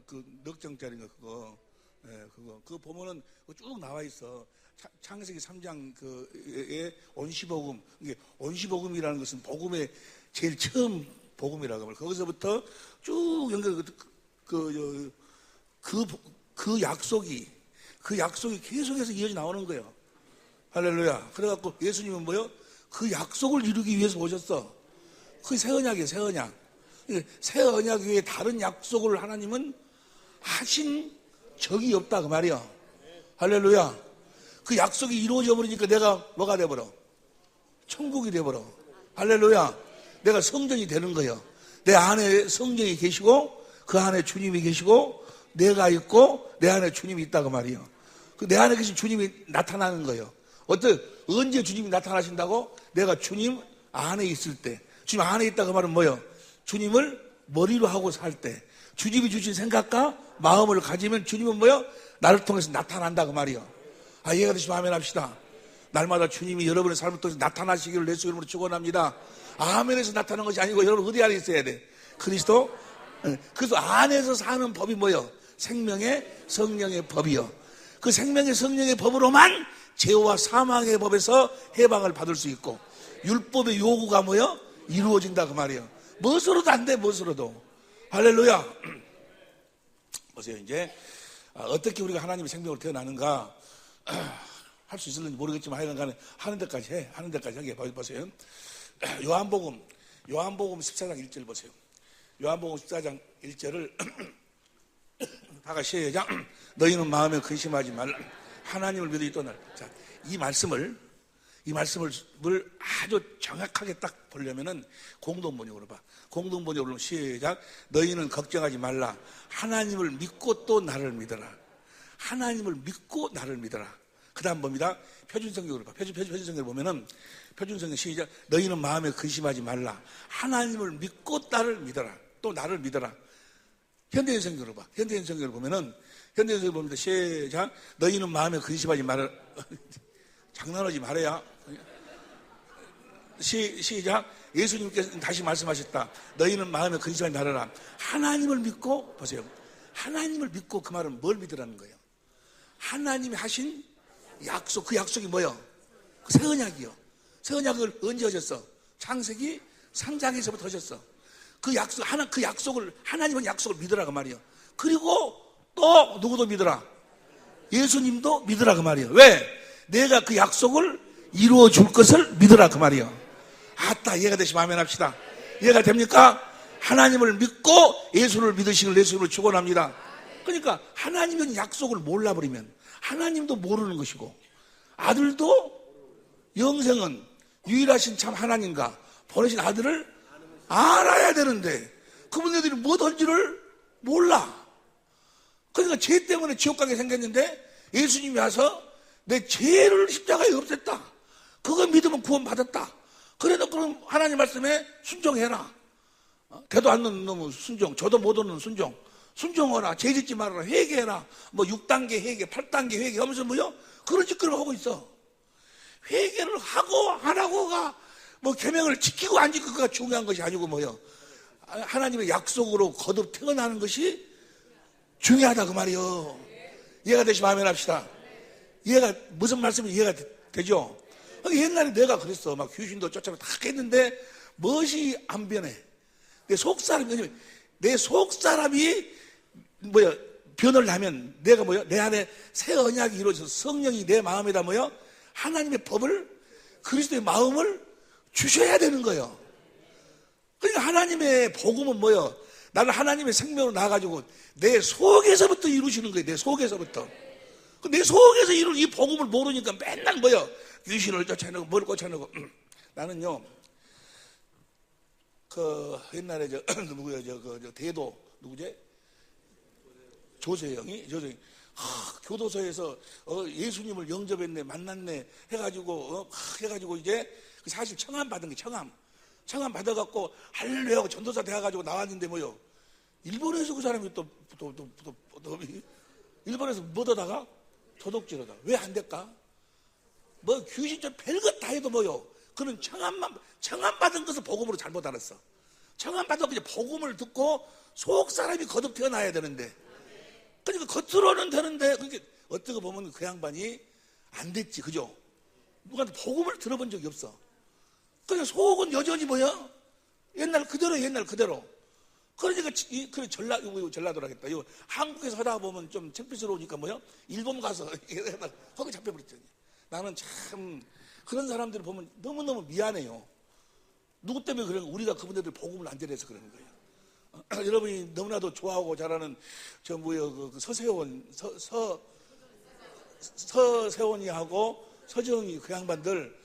그 넉정짜리인가 그거. 예, 그거 보면은 쭉 나와 있어. 창세기 3장 그의 온시복음. 이게 온시복음이라는 것은 복음의 제일 처음 복음이라고 말이야. 거기서부터 쭉 연결 그 약속이 계속해서 이어져 나오는 거예요. 할렐루야. 그래갖고 예수님은 뭐요? 그 약속을 이루기 위해서 오셨어. 그게 새 언약이에요, 새 언약. 새 언약 위에 다른 약속을 하나님은 하신 적이 없다 그 말이야. 할렐루야. 그 약속이 이루어져 버리니까 내가 뭐가 돼버려? 천국이 돼버려. 할렐루야. 내가 성전이 되는 거예요. 내 안에 성령이 계시고 그 안에 주님이 계시고 내가 있고 내 안에 주님이 있다 그 말이에요. 그 내 안에 계신 주님이 나타나는 거예요. 언제 주님이 나타나신다고? 내가 주님 안에 있을 때. 주님 안에 있다 그 말은 뭐예요? 주님을 머리로 하고 살 때. 주님이 주신 생각과 마음을 가지면 주님은 뭐예요? 나를 통해서 나타난다 그 말이에요. 이해가 되시면 아멘 합시다. 날마다 주님이 여러분의 삶을 통해서 나타나시기를 예수 이름으로 축원합니다. 아멘에서 나타나는 것이 아니고 여러분 어디 안에 있어야 돼? 그리스도. 그래서 안에서 사는 법이 뭐예요? 생명의 성령의 법이요. 그 생명의 성령의 법으로만 죄와 사망의 법에서 해방을 받을 수 있고 율법의 요구가 뭐예요? 이루어진다 그 말이에요. 무엇으로도 안 돼, 무엇으로도. 할렐루야. 보세요. 이제 어떻게 우리가 하나님의 생명으로 태어나는가 할 수 있을는지 모르겠지만 하여간 하는 데까지 해. 하는 데까지 하게 보세요. 요한복음 14장 1절 보세요. 요한복음 14장 1절을 다 같이 시작. 너희는 마음에 근심하지 말라. 하나님을 믿어 이 떠날. 자, 이 말씀을 아주 정확하게 딱 보려면은 공동번역으로 봐. 공동번역으로 시작. 너희는 걱정하지 말라. 하나님을 믿고 또 나를 믿어라. 하나님을 믿고 나를 믿어라. 그 다음 봅니다. 표준성경으로 봐. 표준성경을 보면은 표준성경 시작. 너희는 마음에 근심하지 말라. 하나님을 믿고 나를 믿어라. 또 나를 믿어라. 현대인성경으로 봐. 현대인성경을 보면은 현대인성경을 봅니다. 시작. 너희는 마음에 근심하지 말라. 장난하지 말아야. 시작. 예수님께서 다시 말씀하셨다. 너희는 마음에 근심하지 말아라. 하나님을 믿고 보세요. 하나님을 믿고 그 말은 뭘 믿으라는 거예요? 하나님이 하신 약속. 그 약속이 뭐예요? 그 새 언약이요. 새 언약을 언제 하셨어? 창세기 3장에서부터 하셨어. 그 약속을 하나님은 약속을 믿으라 그 말이에요. 그리고 또 누구도 믿으라? 예수님도 믿으라 그 말이에요. 왜? 내가 그 약속을 이루어 줄 것을 믿으라 그 말이에요. 아따, 이해가 되시면 아멘 합시다. 이해가 됩니까? 하나님을 믿고 예수를 믿으시길 예수님을 축원합니다. 그러니까 하나님은 약속을 몰라버리면 하나님도 모르는 것이고 아들도 영생은 유일하신 참 하나님과 보내신 아들을 알아야 되는데 그분들이 뭐든지를 몰라. 그러니까 죄 때문에 지옥 가게 생겼는데 예수님이 와서 내 죄를 십자가에 없앴다. 그거 믿으면 구원받았다. 그래도 그럼 하나님 말씀에 순종해라. 되도 않는 놈은 순종, 저도 못 얻는 순종. 순종하라, 죄 짓지 말아라, 회개해라. 뭐 6단계 회개, 8단계 회개 하면서 뭐요? 그런 짓거리를 하고 있어. 회개를 하고 안 하고가 뭐 계명을 지키고 안 지키고가 중요한 것이 아니고 뭐요? 하나님의 약속으로 거듭 태어나는 것이 중요하다 그 말이요. 이해가 되시면 아멘 합시다. 이해가 무슨 말씀이 이해가 되죠? 옛날에 내가 그랬어. 막 귀신도 쫓아내고 다 했는데 무엇이 안 변해? 내 속사람이 뭐야 변을 하면 내가 뭐야 내 안에 새 언약이 이루어져서 성령이 내 마음에다 뭐야 하나님의 법을 그리스도의 마음을 주셔야 되는 거예요. 그러니까 하나님의 복음은 뭐예요? 나는 하나님의 생명으로 나와가지고 내 속에서부터 이루시는 거예요. 내 속에서부터. 내 속에서 이룰 이 복음을 모르니까 맨날 뭐예요? 귀신을 쫓아내고 뭘 쫓아내고. 나는요 그 옛날에 누구야 대도 누구지? 조세영이 교도소에서 예수님을 영접했네 만났네 해가지고 이제 사실 청함 받은 게 청함 받아갖고 할렐루야 하고 전도사 돼가지고 나왔는데 뭐요? 일본에서 그 사람이 또 일본에서 뭐 하다가 도둑질하다. 왜 안 될까? 뭐 귀신 좀 별것 다 해도 뭐요? 그는 청함 받은 것을 복음으로 잘못 알았어. 청함받고 그냥 복음을 듣고 속 사람이 거듭 태어나야 되는데, 그러니까 겉으로는 되는데, 그러니까 어떻게 보면 그 양반이 안 됐지, 그죠? 누구한테 복음을 들어본 적이 없어. 그냥 속은 여전히 뭐야? 옛날 그대로, 옛날 그대로. 그러니까 그래 전라도라겠다. 이거 한국에서 하다 보면 좀 창피스러우니까 뭐야? 일본 가서 거기 잡혀버렸더니. 나는 참 그런 사람들을 보면 너무너무 미안해요. 누구 때문에 그런 거? 우리가 그분들 복음을 안 전해서 그러는 거예요. 여러분이 너무나도 좋아하고 잘하는 저 뭐야 그 서세원 서세원이하고 서정이 그 양반들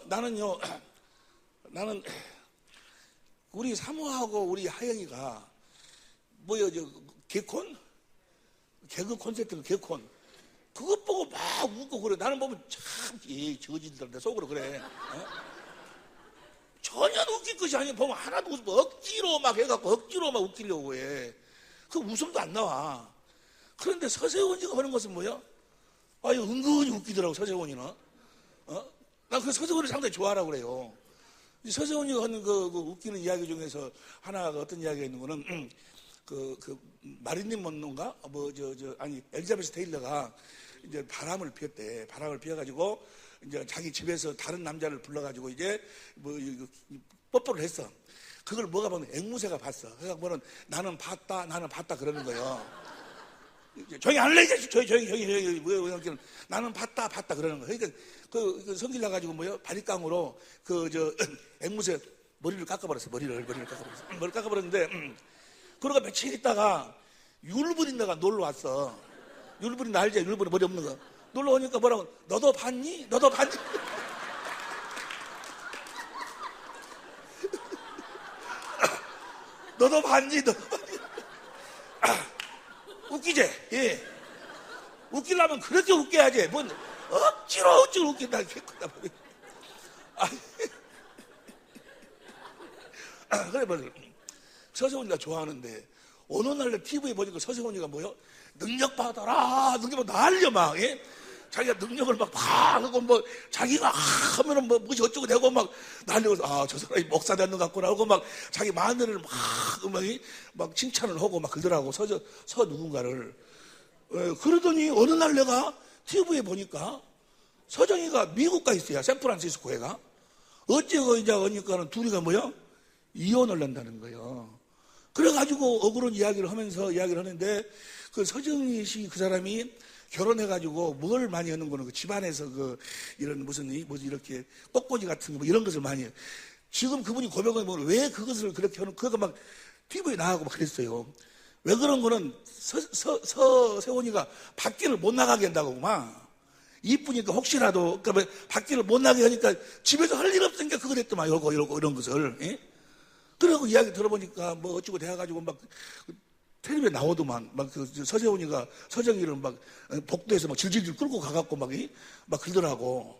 나는요 나는 우리 사모하고 우리 하영이가 뭐야 저 개콘 개그 콘서트 개콘 그것 보고 막 웃고 그래. 나는 보면 참 저지들한테 속으로 그래. 전혀 웃길 것이 아니야. 보면 하나도 웃음 억지로 막 해갖고 억지로 막 웃기려고 해. 그 웃음도 안 나와. 그런데 서세원이가 하는 것은 뭐야? 이거 은근히 웃기더라고 서세원이는. 난 그 서세원을 상당히 좋아하라고 그래요. 서세원이가 하는 그 웃기는 이야기 중에서 하나가 어떤 이야기가 있는 거는 그 마릴린 먼로인가 아니 엘리자베스 테일러가 이제 바람을 피웠대. 바람을 피워가지고 이제 자기 집에서 다른 남자를 불러가지고 이제 뭐 뽀뽀를 했어. 그걸 뭐가 보면 앵무새가 봤어. 그래서 뭐는 나는 봤다 그러는 거예요. 조용히 안 해, 조용히 나는 봤다 그러는 거예요. 그러니까 그 성질 나가지고 뭐요 바리깡으로 앵무새 머리를 깎아버렸어. 머리를 깎아버렸는데 그러고 며칠 있다가 율브린다가 놀러 왔어. 율브린 알지? 율브린 머리 없는 거. 놀러 오니까 뭐라고? 너도 봤니? 너도 봤니? 너도 봤니? 웃기지? 예. 웃기려면 그렇게 웃겨야지. 뭔 억지로 웃긴다. 그래, 뭐 서세원이가 좋아하는데 어느 날 TV에 보니까 서세원이가 뭐요? 능력 받아라. 능력 난리야 막. 예? 자기가 능력을 막 하고 뭐 자기가 하면은 뭐 무엇이 어쩌고 되고 막 난리고 저 사람이 목사 되는 것 같구나 하고 막 자기 마누라를 막 칭찬을 하고 막 그러더라고 서 누군가를. 그러더니 어느 날 내가 TV에 보니까 서정이가 미국 가 있어요. 샌프란시스코에가. 어째고 이제 오니까는 둘이가 뭐야? 이혼을 한다는 거예요. 그래가지고 억울한 이야기를 하는데 그 서정희 씨 그 사람이 결혼해가지고 뭘 많이 하는 거는 그 집안에서 이런 무슨 이렇게 꽃꽂이 같은 거 뭐 이런 것을 많이 해요. 지금 그분이 고백을 보면 왜 그것을 그렇게 하는 그거 막 TV에 나가고 막 그랬어요. 왜 그런 거는 서세원이가 밖에를 못 나가게 한다고 막 이쁘니까 혹시라도 그러니까 밖에를 못 나게 하니까 집에서 할 일 없으니까 그걸 했더만 이러고 이런 것을. 예? 그러고 이야기 들어보니까 뭐 어쩌고 돼가지고 막 텔레비에 나오더만 막 서세원이가 서정이를 막 복도에서 막 질질질 끌고 가갖고 막 그러더라고.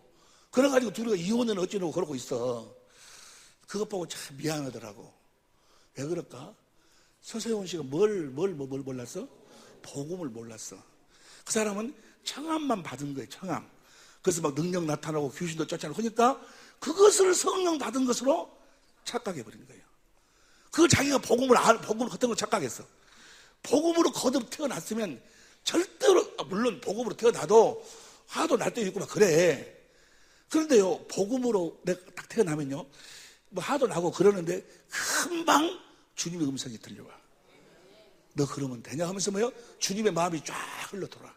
그래가지고 둘이가 이혼은 어쩌려고 그러고 있어. 그것 보고 참 미안하더라고. 왜 그럴까? 서세원 씨가 뭘 몰랐어? 복음을 몰랐어. 그 사람은 청함만 받은 거예요. 청함. 그래서 막 능력 나타나고 귀신도 쫓아내고 그러니까 그것을 성령 받은 것으로 착각해버린 거예요. 그걸 자기가 복음을 걷던 걸 착각했어. 복음으로 거듭 태어났으면 절대로 물론 복음으로 태어나도 화도 날 때도 있고 막 그래. 그런데요 복음으로 내가 딱 태어나면요 뭐 화도 나고 그러는데 금방 주님의 음성이 들려와. 너 그러면 되냐 하면서 뭐요? 주님의 마음이 쫙 흘러돌아.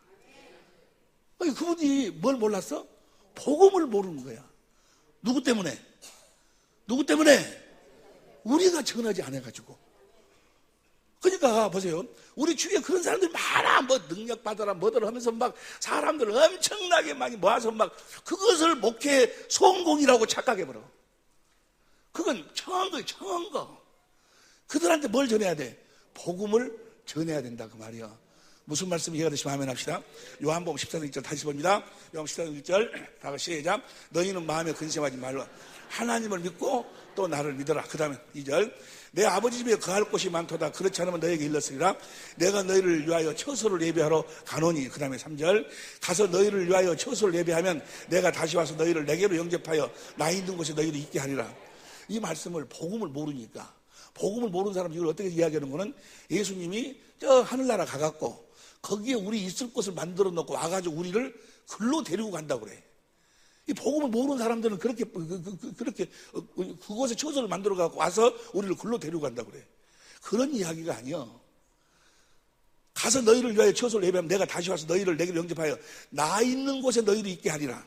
아니 그분이 뭘 몰랐어? 복음을 모르는 거야. 누구 때문에? 우리가 전하지 않아가지고. 그러니까 보세요. 우리 주위에 그런 사람들이 많아. 뭐 능력 받아라 뭐더라 하면서 막 사람들을 엄청나게 많이 모아서 막 그것을 목회 성공이라고 착각해버려. 그건 청한 거예요. 청한 거. 그들한테 뭘 전해야 돼? 복음을 전해야 된다 그 말이야. 무슨 말씀 이해가 되시면 아멘 합시다. 요한복음 14장 1절 다시 봅니다. 요한복음 14장 1절 다 같이 시작. 너희는 마음에 근심하지 말라. 하나님을 믿고 또 나를 믿어라. 그 다음에 2절 내 아버지 집에 거할 곳이 많도다. 그렇지 않으면 너에게 일렀으리라. 내가 너희를 위하여 처소를 예비하러 가노니. 그 다음에 3절 가서 너희를 위하여 처소를 예비하면 내가 다시 와서 너희를 내게로 영접하여 나 있는 곳에 너희를 있게 하리라. 이 말씀을 복음을 모르니까 복음을 모르는 사람은 이걸 어떻게 이야기하는 거는 예수님이 저 하늘나라 가갖고 거기에 우리 있을 곳을 만들어 놓고 와가지고 우리를 글로 데리고 간다고 그래. 이 복음을 모르는 사람들은 그렇게 그곳에 처소를 만들어 갖고 와서 우리를 글로 데리고 간다고 그래. 그런 이야기가 아니여. 가서 너희를 위하여 처소를 예비하면 내가 다시 와서 너희를 내게로 영접하여 나 있는 곳에 너희를 있게 하리라.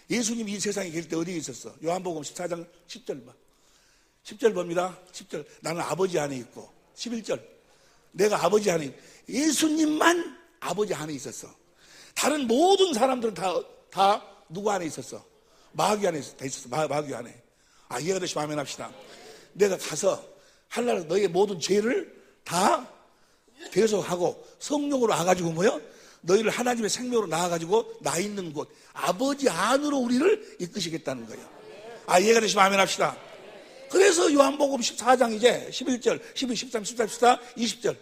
예수님이 이 세상에 계실 때 어디에 있었어? 요한복음 14장 10절 봐. 10절 봅니다. 10절. 나는 아버지 안에 있고. 11절. 내가 아버지 안에 있고. 예수님만 아버지 안에 있었어. 다른 모든 사람들은 다 누구 안에 있었어? 마귀 안에 있었어. 마귀 안에. 이해가 되시면 아멘 합시다. 내가 가서 하늘나라 너희의 모든 죄를 다 대속하고 성령으로 와가지고 뭐요? 너희를 하나님의 생명으로 나와가지고 나 있는 곳 아버지 안으로 우리를 이끄시겠다는 거예요. 이해가 되시면 아멘 합시다. 그래서 요한복음 14장 이제 11절 12, 13, 14, 14, 20절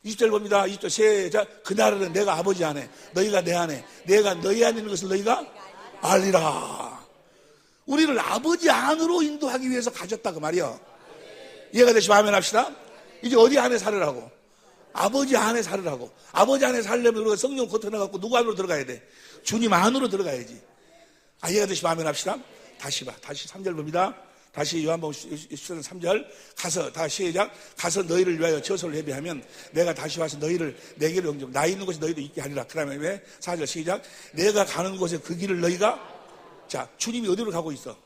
20절 봅니다. 20절 시작. 그날은 내가 아버지 안에 너희가 내 안에 내가 너희 안에 있는 것을 너희가 알리라. 우리를 아버지 안으로 인도하기 위해서 가졌다 그 말이요. 이해가 되시면 아멘 합시다. 이제 어디 안에 살으라고? 아버지 안에 살으라고. 아버지 안에 살려면 우리가 성령 겉어나갖고 누구 안으로 들어가야 돼? 주님 안으로 들어가야지. 이해가 되시면 아멘 합시다. 다시 3절 봅니다. 다시 요한복음 14장 3절 가서 다시 시작. 가서 너희를 위하여 처소를 예비하면 내가 다시 와서 너희를 내게로 영접 나 있는 곳에 너희도 있게 하리라. 그 다음에 왜? 4절 시작. 내가 가는 곳에 그 길을 너희가 자 주님이 어디로 가고 있어?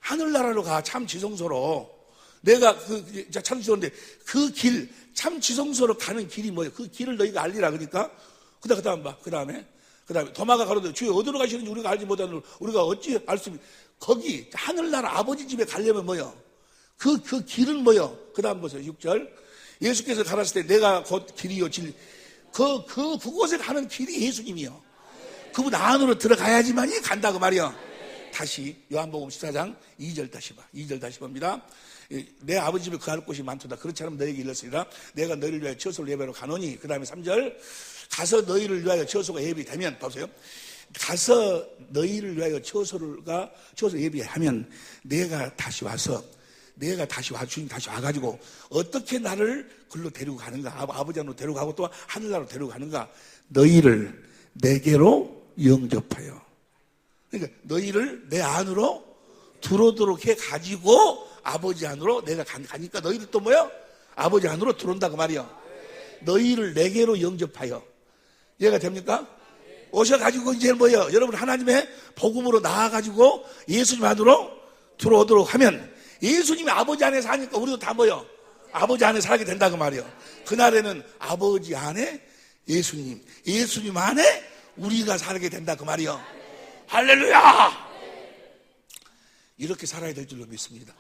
하늘나라로 가. 참 지성소로. 내가 참 지성소인데 그 길 참 지성소로 가는 길이 뭐예요? 그 길을 너희가 알리라. 그러니까 그 다음 봐. 그 다음에 도마가 가로되 주여 어디로 가시는지 우리가 알지 못하는 우리가 어찌 알 수 있는 거기 하늘나라 아버지 집에 가려면 뭐요? 그 길은 뭐요? 그 다음 보세요. 6절 예수께서 가라실 때 내가 곧 길이요 진리 그곳에 가는 길이 예수님이요. 그분 안으로 들어가야지만이 간다 그 말이요. 다시 요한복음 14장 2절 다시 봐. 2절 다시 봅니다. 내 아버지 집에 거할 곳이 많도다. 그렇지 않으면 너에게 일렀으리라. 내가 너희를 위하여 처소를 예비하러 가노니. 그 다음에 3절 가서 너희를 위하여 처소가 예비되면 보세요. 가서 너희를 위하여 처소를 예비하면 내가 다시 와서 주님 다시 와가지고 어떻게 나를 글로 데리고 가는가? 아버지 안으로 데리고 가고 또 하늘나라로 데리고 가는가? 너희를 내게로 영접하여. 그러니까 너희를 내 안으로 들어오도록 해가지고 아버지 안으로 내가 가니까 너희들 또 뭐야? 아버지 안으로 들어온다 그 말이야. 너희를 내게로 영접하여. 이해가 됩니까? 오셔가지고 이제 뭐예요? 여러분 하나님의 복음으로 나와가지고 예수님 안으로 들어오도록 하면 예수님이 아버지 안에 사니까 우리도 다 뭐예요? 아버지 안에 살게 된다 그 말이에요. 그날에는 아버지 안에 예수님 안에 우리가 살게 된다 그 말이에요. 할렐루야! 이렇게 살아야 될 줄로 믿습니다.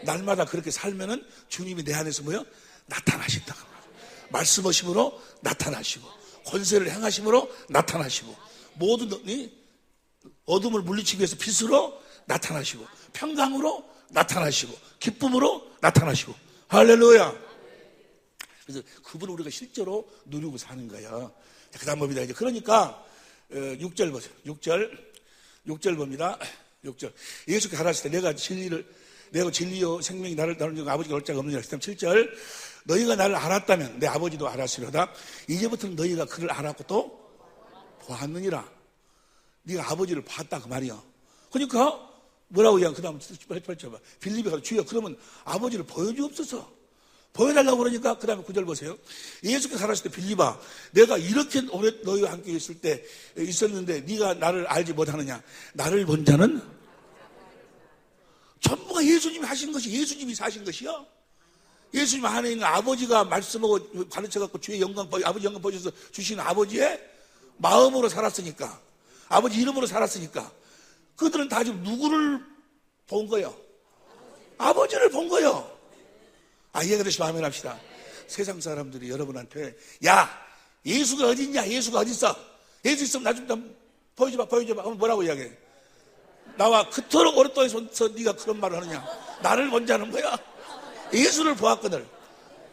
날마다 그렇게 살면은 주님이 내 안에서 뭐요? 나타나신다. 말씀하심으로 나타나시고, 권세를 행하심으로 나타나시고, 모든 어둠을 물리치기 위해서 빛으로 나타나시고, 평강으로 나타나시고, 기쁨으로 나타나시고. 할렐루야! 그래서 그분을 우리가 실제로 누리고 사는 거예요. 그 다음 봅니다. 이제 그러니까 6절 보세요. 6절 봅니다. 6절. 예수께서 가라사대 내가 진리요 생명이 나를 아버지가 올 자가 없느니라. 7절. 너희가 나를 알았다면 내 아버지도 알았으리로다. 이제부터는 너희가 그를 알았고 또 보았느니라. 네가 아버지를 봤다 그 말이야. 그러니까 뭐라고 그 다음 펼쳐봐. 빌립이 가서 주여 그러면 아버지를 보여주옵소서. 보여달라고 그러니까 그 다음에 9절 보세요. 예수께서 살았을 때 빌립아 내가 이렇게 오래 너희와 함께 있었는데 네가 나를 알지 못하느냐. 나를 본 자는 전부가 예수님이 하신 것이 예수님이 사신 것이요. 예수님 안에 있는 아버지가 말씀하고 가르쳐갖고 주의 영광 아버지 영광 보셔서 주시는 아버지의 마음으로 살았으니까 아버지 이름으로 살았으니까 그들은 다 지금 누구를 본 거예요? 아버지를 본 거예요. 이해가 되시면 아멘 합시다. 세상 사람들이 여러분한테 야 예수가 어디 있냐? 예수가 어디 있어? 예수 있으면 나 좀 보여줘봐. 그럼 뭐라고 이야기해? 나와 그토록 오랫동안서 네가 그런 말을 하느냐? 나를 본 자는 뭐야? 예수를 보았거늘.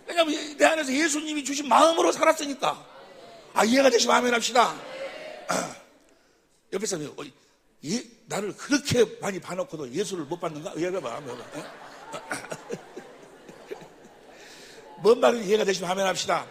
왜냐하면 내 안에서 예수님이 주신 마음으로 살았으니까. 이해가 되시면 아멘 합시다. 옆에 사람이 나를 그렇게 많이 봐놓고도 예수를 못 받는가? 해봐. 뭔 말인지 이해가 되시면 하면 합시다.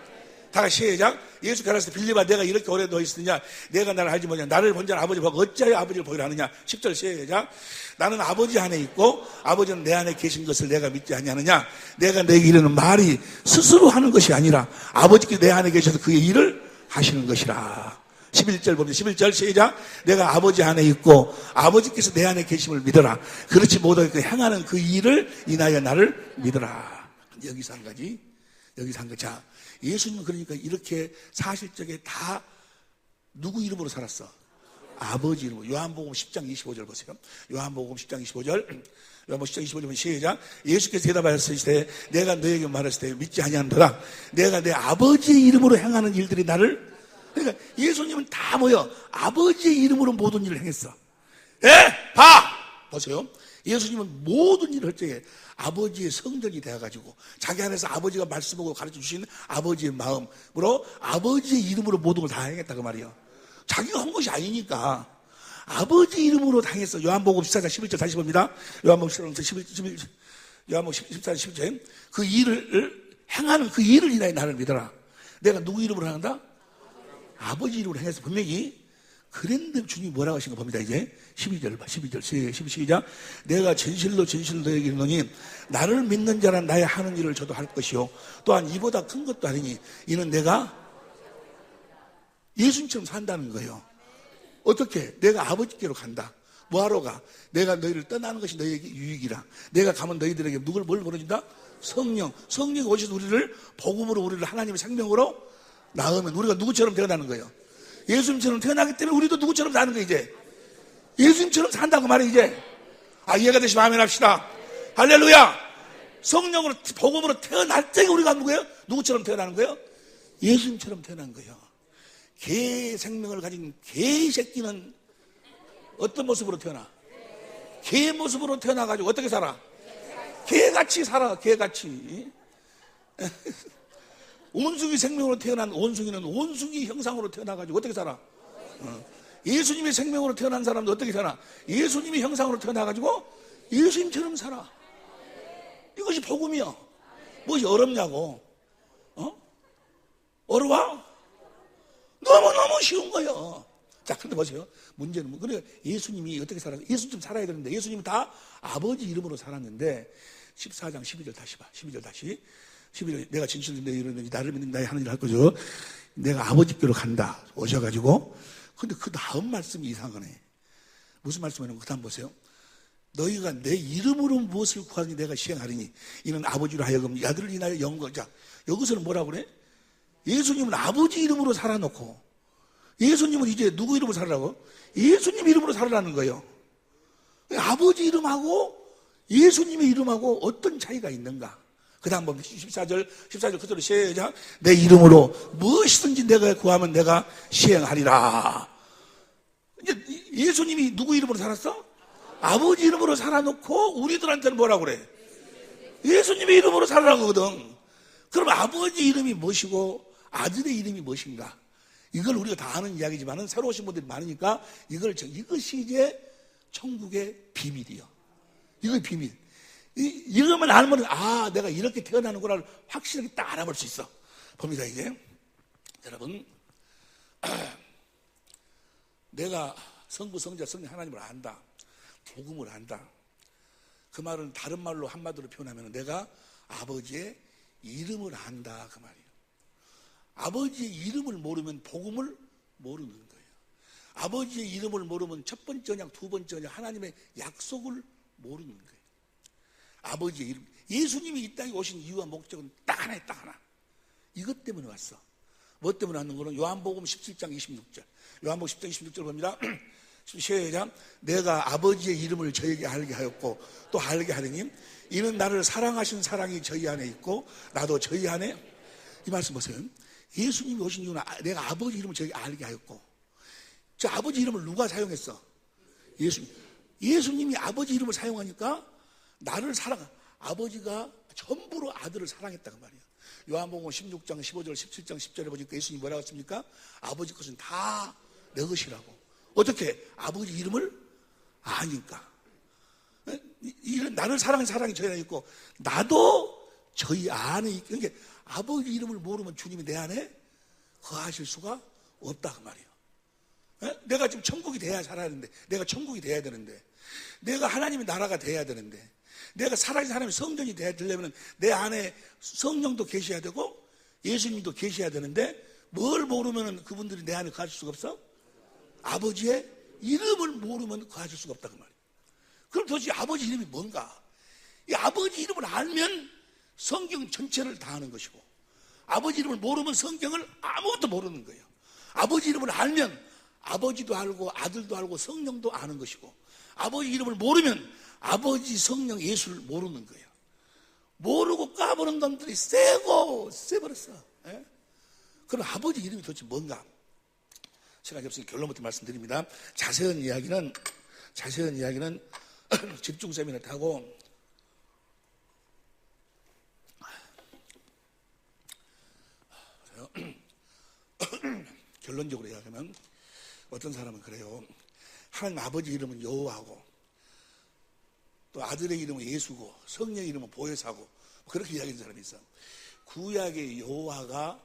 다 같이 시작. 예수께서 가라사대 빌립아 내가 이렇게 오래 너 있으느냐 내가 나를 알지 못하냐 나를 본 자는 아버지를 보고 어찌하여 아버지를 보이라 하느냐. 10절 시작. 나는 아버지 안에 있고 아버지는 내 안에 계신 것을 내가 믿지 아니하느냐. 내가 내게 이르는 말이 스스로 하는 것이 아니라 아버지께서 내 안에 계셔서 그의 일을 하시는 것이라. 11절 봅니다. 11절 시작. 내가 아버지 안에 있고 아버지께서 내 안에 계심을 믿어라. 그렇지 못하게 행하는 그 일을 인하여 나를 믿어라. 여기서 한 가지. 자, 예수님은 그러니까 이렇게 사실적에 다 누구 이름으로 살았어? 아버지 이름으로. 요한복음 10장 25절 보세요. 요한복음 10장 25절. 요한복음 10장 25절 보면 시작. 예수께서 대답하였을 때 내가 너에게 말했을 때 믿지 아니하노라. 내가 내 아버지의 이름으로 행하는 일들이 나를. 그러니까 예수님은 다 뭐요? 아버지의 이름으로 모든 일을 행했어. 예? 봐! 보세요. 예수님은 모든 일을 할 적에 아버지의 성전이 되어가지고 자기 안에서 아버지가 말씀하고 가르쳐 주신 아버지의 마음으로 아버지의 이름으로 모든 걸 다 행했다 그 말이에요. 자기가 한 것이 아니니까 아버지 이름으로 당했어. 요한복음 14장 11절 다시 봅니다. 요한복음 14장 11절 그 일을 행하는 그 일을 인하여 나를 믿어라. 내가 누구 이름으로 한다? 아버지 이름으로 행해서 분명히. 그런데 주님이 뭐라고 하신 거 봅니다. 이제 12절 시작. 내가 진실로 너에게 이르노니 나를 믿는 자란 나의 하는 일을 저도 할 것이요 또한 이보다 큰 것도 아니니 이는 내가 예수님처럼 산다는 거예요. 어떻게? 내가 아버지께로 간다. 뭐하러 가? 내가 너희를 떠나는 것이 너희에게 유익이라. 내가 가면 너희들에게 뭘 보내준다? 성령이 오셔서 우리를 복음으로 우리를 하나님의 생명으로 낳으면 우리가 누구처럼 태어나는 거예요. 예수님처럼 태어나기 때문에 우리도 누구처럼 사는 거예요. 이제 예수님처럼 산다고 말이에요. 이제 이해가 되시면 아멘 합시다. 할렐루야. 성령으로 복음으로 태어날 때 우리가 누구처럼 태어나는 거예요? 예수님처럼 태어난 거예요. 개 생명을 가진 개 새끼는 어떤 모습으로 태어나? 개 모습으로 태어나가지고 어떻게 살아? 개같이 살아. 개같이. 원숭이 생명으로 태어난 원숭이는 원숭이 형상으로 태어나가지고 어떻게 살아? 예수님의 생명으로 태어난 사람도 어떻게 살아? 예수님의 형상으로 태어나가지고 예수님처럼 살아. 이것이 복음이야. 무엇이 어렵냐고? 어려워? 너무너무 쉬운 거예요. 자, 그런데 보세요. 문제는 그러니까 예수님이 어떻게 살았어요? 예수님처럼 살아야 되는데 예수님은 다 아버지 이름으로 살았는데 14장 12절 다시 봐. 12절 다시. 11절 내가 진실로 내 이름으로 나를 믿는 나의 하는 일을 할 거죠. 내가 아버지께로 간다 오셔가지고. 근데 그 다음 말씀이 이상하네. 무슨 말씀이냐면 그 다음 보세요. 너희가 내 이름으로 무엇을 구하니 내가 시행하리니 이는 아버지로 하여금 아들을 인하여 영광. 자, 여기서는 뭐라고 그래? 예수님은 아버지 이름으로 살아놓고 예수님은 이제 누구 이름으로 살으라고? 예수님 이름으로 살으라는 거예요. 아버지 이름하고 예수님의 이름하고 어떤 차이가 있는가? 그 다음 보면 14절 그대로 시작. 내 이름으로 무엇이든지 내가 구하면 내가 시행하리라. 이제 예수님이 누구 이름으로 살았어? 아버지 이름으로 살아놓고 우리들한테는 뭐라고 그래? 예수님의 이름으로 살으라고 하거든. 그럼 아버지 이름이 무엇이고 아들의 이름이 무엇인가? 이걸 우리가 다 아는 이야기지만은 새로 오신 분들이 많으니까 이것이 이제 천국의 비밀이요. 이거 비밀. 이것만 알면 내가 이렇게 태어나는구나를 확실하게 딱 알아볼 수 있어. 봅니다. 이제 여러분, 내가 성부 성자 성령 하나님을 안다, 복음을 안다. 그 말은 다른 말로 한마디로 표현하면 내가 아버지의 이름을 안다 그 말이에요. 아버지의 이름을 모르면 복음을 모르는 거예요. 아버지의 이름을 모르면 첫 번째 언약, 두 번째 언약, 하나님의 약속을 모르는 거예요. 아버지의 이름. 예수님이 이 땅에 오신 이유와 목적은 딱 하나에 딱 하나. 이것 때문에 왔어. 뭐 때문에 왔는 거는 요한복음 17장 26절. 요한복음 17장 26절 봅니다. 시작. 내가 아버지의 이름을 저에게 알게 하였고 또 알게 하리니 이는 나를 사랑하신 사랑이 저희 안에 있고 나도 저희 안에. 이 말씀 보세요. 예수님이 오신 이유는 내가 아버지 이름을 저에게 알게 하였고. 저 아버지 이름을 누가 사용했어? 예수님이 아버지 이름을 사용하니까 나를 아버지가 전부로 아들을 사랑했다 그 말이에요. 요한복음 16장 15절 17장 10절에 보니까 예수님이 뭐라고 했습니까? 아버지 것은 다 내 것이라고. 어떻게? 아버지 이름을 아니까. 나를 사랑하는 사랑이 저희 안에 있고 나도 저희 안에 있고, 그러니까 아버지 이름을 모르면 주님이 내 안에 거하실 수가 없다 그 말이에요. 내가 지금 천국이 돼야 살아야 되는데, 내가 천국이 돼야 되는데, 내가 하나님의 나라가 돼야 되는데, 내가 살아있는 사람이 성전이 되려면 내 안에 성령도 계셔야 되고 예수님도 계셔야 되는데, 뭘 모르면 그분들이 내 안에 거하실 수가 없어? 아버지의 이름을 모르면 거하실 수가 없다 그 말이에요. 그럼 도대체 아버지 이름이 뭔가? 이 아버지 이름을 알면 성경 전체를 다 아는 것이고, 아버지 이름을 모르면 성경을 아무것도 모르는 거예요. 아버지 이름을 알면 아버지도 알고 아들도 알고 성령도 아는 것이고, 아버지 이름을 모르면 아버지, 성령, 예수를 모르는 거예요. 모르고 까부는 놈들이 세버렸어. 예? 그럼 아버지 이름이 도대체 뭔가? 시간이 없으니 결론부터 말씀드립니다. 자세한 이야기는 집중 세미나를 하고, 결론적으로 이야기하면 어떤 사람은 그래요. 하나님 아버지 이름은 여호와고, 또 아들의 이름은 예수고, 성령의 이름은 보혜사고, 그렇게 이야기하는 사람이 있어. 구약의 여호와가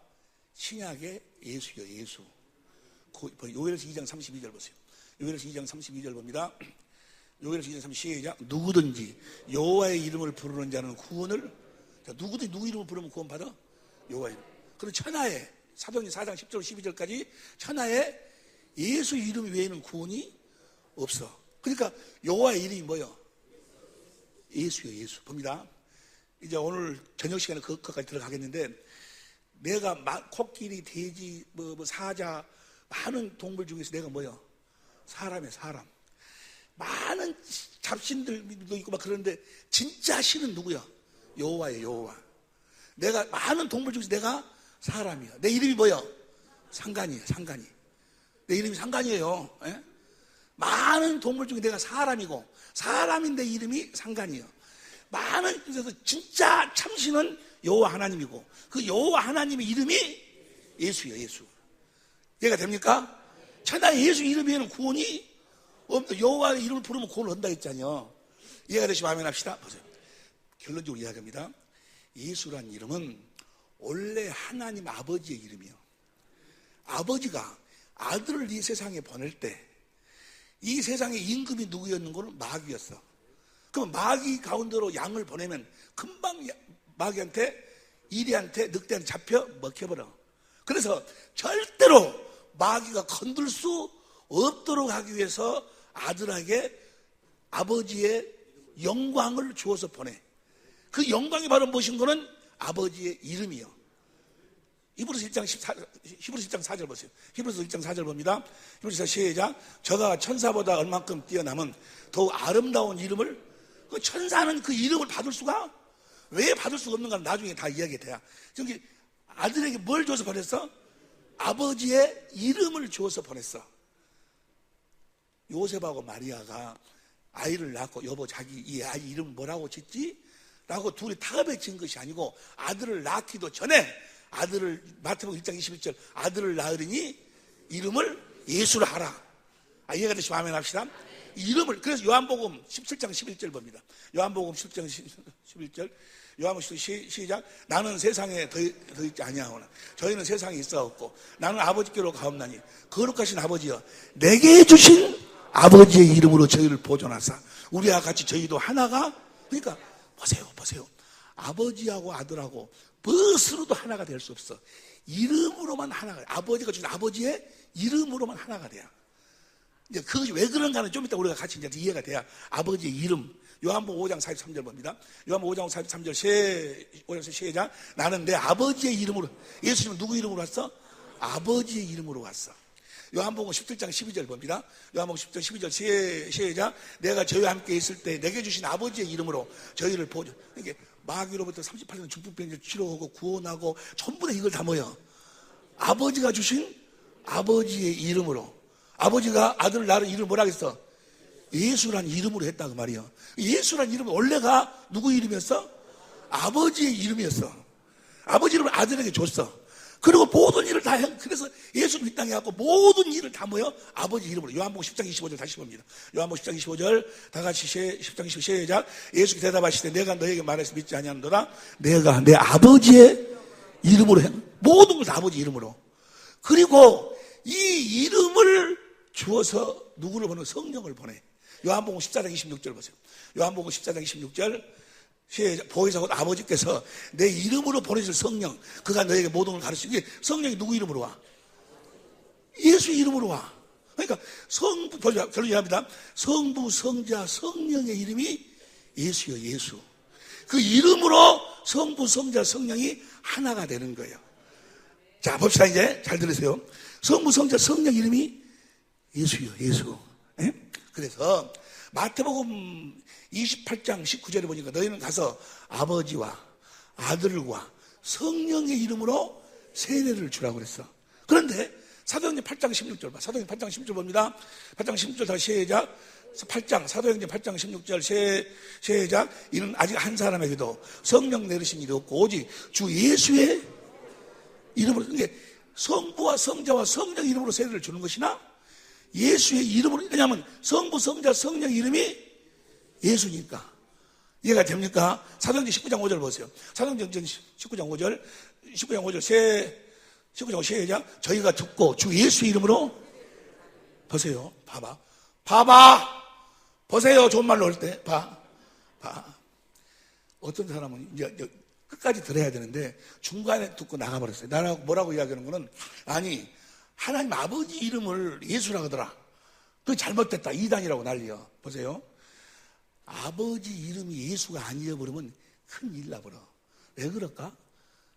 신약의 예수요, 예수. 요엘서 2장 32절 보세요. 요엘서 2장 32절 봅니다. 요엘서 2장 32절. 누구든지 여호와의 이름을 부르는 자는 구원을, 누구든지 누구 이름을 부르면 구원 받아? 여호와 이름. 그리고 천하에, 사도행전 4장 10절 12절까지 천하에 예수 이름 외에는 구원이 없어. 그러니까 여호와의 이름이 뭐예요? 예수요, 예수. 봅니다. 이제 오늘 저녁 시간에 그것까지 들어가겠는데, 내가 코끼리, 돼지, 사자, 많은 동물 중에서 내가 뭐예요? 사람이야, 사람. 많은 잡신들도 있고 막 그러는데, 진짜 신은 누구야? 여호와예요, 여호와. 내가 많은 동물 중에서 내가 사람이야. 내 이름이 뭐예요? 상간이에요, 상간이. 내 이름이 상간이에요. 예? 많은 동물 중에 내가 사람이고, 사람인데 이름이 상간이에요. 많은 중에서 진짜 참신은 여호와 하나님이고, 그 여호와 하나님의 이름이 예수예요, 예수. 이해가 됩니까? 천하에 예수 이름에는 구원이 없다. 여호와의 이름을 부르면 구원을 얻는다 했잖아요. 이해가 되시면 아멘 합시다. 보세요. 결론적으로 이야기합니다. 예수란 이름은 원래 하나님 아버지의 이름이요. 아버지가 아들을 이 세상에 보낼 때 이 세상의 임금이 누구였는 건 마귀였어. 그럼 마귀 가운데로 양을 보내면 금방 마귀한테, 이리한테, 늑대한테 잡혀 먹혀버려. 그래서 절대로 마귀가 건들 수 없도록 하기 위해서 아들에게 아버지의 영광을 주어서 보내. 그 영광이 바로 무엇인 거는 아버지의 이름이요. 히브리서 1장 4절 보세요. 히브리서 1장 4절 봅니다. 히브리서 시작. 저가 천사보다 얼만큼 뛰어남은 더욱 아름다운 이름을, 그 천사는 그 이름을 받을 수가, 왜 받을 수가 없는가는 나중에 다 이야기가 돼요. 저기 아들에게 뭘 줘서 보냈어? 아버지의 이름을 주어서 보냈어. 요셉하고 마리아가 아이를 낳고, 여보 자기 이 아이 이름 뭐라고 짓지? 라고 둘이 타협에 진 것이 아니고, 아들을 낳기도 전에 아들을, 마태복음 1장 21절, 아들을 낳으리니 이름을 예수라 하라. 이해가 되시면 아멘 합시다. 이름을, 그래서 요한복음 17장 11절 봅니다. 요한복음 17장 11절. 요한복음 시작. 나는 세상에 더 있지 아니하오나 저희는 세상에 있어왔고 나는 아버지께로 가옵나니 거룩하신 아버지여 내게 주신 아버지의 이름으로 저희를 보존하사 우리와 같이 저희도 하나가. 그러니까 보세요. 아버지하고 아들하고 무엇으로도 하나가 될 수 없어. 이름으로만 하나가. 아버지가 주신 아버지의 이름으로만 하나가 돼요. 이제 그것이 왜 그런가는 좀 이따 우리가 같이 이제 이해가 돼야. 아버지의 이름. 요한복음 5장 43절 봅니다. 요한복음 5장 43절 시작. 나는 내 아버지의 이름으로. 예수님은 누구 이름으로 왔어? 아버지의 이름으로 왔어. 요한복음 17장 12절 봅니다. 요한복음 10장 12절 시작. 내가 저희와 함께 있을 때 내게 주신 아버지의 이름으로 저희를 보존. 이게 마귀로부터 38년 중풍병을 치료하고 구원하고 전부 다 이걸 다 뭐야? 아버지가 주신 아버지의 이름으로. 아버지가 아들을 낳은 이름을 뭐라 했어? 예수란 이름으로 했다 그 말이야. 예수란 이름은 원래가 누구 이름이었어? 아버지의 이름이었어. 아버지 이름을 아들에게 줬어. 그리고 모든 일을 다 해. 그래서 예수님 이 땅에 왔고 모든 일을 다 뭐요? 아버지 이름으로. 요한복음 10장 25절 다시 봅니다. 요한복음 10장 25절 다 같이 10장 25절 시작. 예수께 대답하시되 내가 너에게 말해서 믿지 아니하노라. 내가 내 아버지의 이름으로 해. 모든 걸 다 아버지 이름으로. 그리고 이 이름을 주어서 누구를 보내? 성령을 보내. 요한복음 14장 26절 보세요. 요한복음 14장 26절 보혜사 곧 아버지께서 내 이름으로 보내실 성령, 그가 너에게 모든 걸 가르치고. 이게 성령이 누구 이름으로 와? 예수 이름으로 와. 그러니까 성부, 결론 이해합니다. 성부, 성자, 성령의 이름이 예수요. 예수. 그 이름으로 성부, 성자, 성령이 하나가 되는 거예요. 자, 봅시다. 이제 잘 들으세요. 성부, 성자, 성령 이름이 예수요. 예수. 네? 그래서 마태복음 28장 19절에 보니까 너희는 가서 아버지와 아들과 성령의 이름으로 세례를 주라고 그랬어. 그런데 사도행전 8장 16절 봐. 사도행전 8장 16절 봅니다. 8장 16절 다시 시작. 8장 사도행전 8장 16절 시작. 이는 아직 한 사람에게도 성령 내리신 일이 없고 오직 주 예수의 이름으로. 이게 성부와 성자와 성령 이름으로 세례를 주는 것이나 예수의 이름으로. 왜냐하면 성부, 성자, 성령 이름이 예수니까. 이해가 됩니까? 사도행전 19장 5절 보세요. 사도행전 19장 5절 19장 5 시작. 저희가 듣고 주 예수 이름으로. 보세요. 봐봐. 보세요. 좋은 말로 올 때 봐. 어떤 사람은 이제 끝까지 들어야 되는데 중간에 듣고 나가버렸어요. 나라고 뭐라고 이야기하는 거는, 아니 하나님 아버지 이름을 예수라고 하더라. 그게 잘못됐다. 이단이라고 난리야. 보세요. 아버지 이름이 예수가 아니어버리면 큰일 나버려. 왜 그럴까?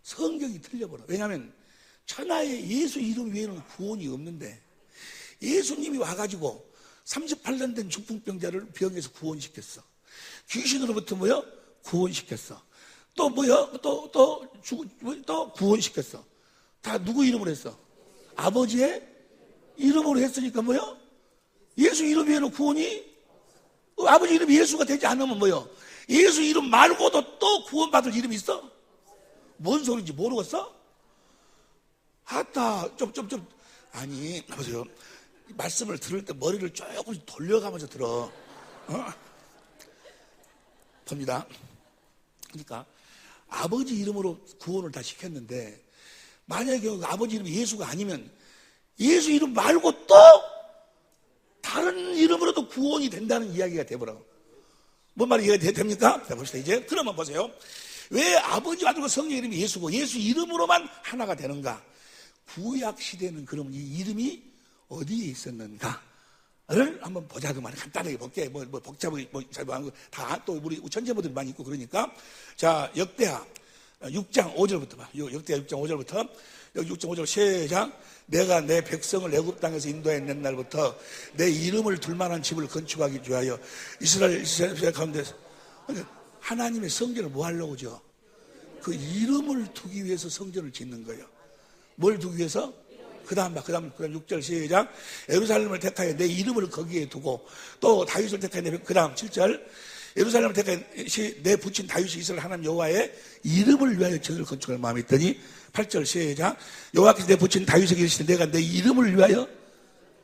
성경이 틀려버려. 왜냐하면 천하에 예수 이름 외에는 구원이 없는데, 예수님이 와가지고 38년 된 중풍병자를 병에서 구원시켰어. 귀신으로부터 뭐요? 구원시켰어. 또 뭐요? 또 구원시켰어. 다 누구 이름으로 했어? 아버지의 이름으로 했으니까 뭐요? 예수 이름 외에는 구원이, 아버지 이름이 예수가 되지 않으면 뭐요? 예수 이름 말고도 또 구원받을 이름이 있어? 뭔 소리인지 모르겠어? 아따, 아니, 보세요. 말씀을 들을 때 머리를 조금 돌려가면서 들어. 봅니다. 그러니까 아버지 이름으로 구원을 다 시켰는데, 만약에 아버지 이름이 예수가 아니면 예수 이름 말고 또 다른 이름으로도 구원이 된다는 이야기가 되버려. 뭔 말이 이해가 됩니까? 자, 봅시다. 이제 그러면 보세요. 왜 아버지 아들과 성령 이름이 예수고 예수 이름으로만 하나가 되는가? 구약 시대는 그럼 이 이름이 어디에 있었는가를 한번 보자. 그 말을 간단하게 볼게. 뭐 복잡하게 다 또 우리 천재모들이 많이 있고 그러니까. 자, 역대하 6장 5절부터 봐. 역대하 6장 5절부터. 여기 6장 5절 시작. 내가 내 백성을 애굽 땅에서 인도해낸 날부터 내 이름을 둘 만한 집을 건축하기 위하여 이스라엘 가운데. 하나님의 성전을 뭐 하려고 죠? 그 이름을 두기 위해서 성전을 짓는 거예요. 뭘 두기 위해서? 그 다음 6절 시작. 예루살렘을 택하여 내 이름을 거기에 두고 또 다윗을 택하여 그 다음 7절. 예루살렘을 택하여 내 붙인 다윗이 이스라엘 하나님 여호와의 이름을 위하여 저를 건축할 마음이 있더니 8절 시작. 여호와께서 내 붙인 다윗에게 이르시되 내가 내 이름을 위하여.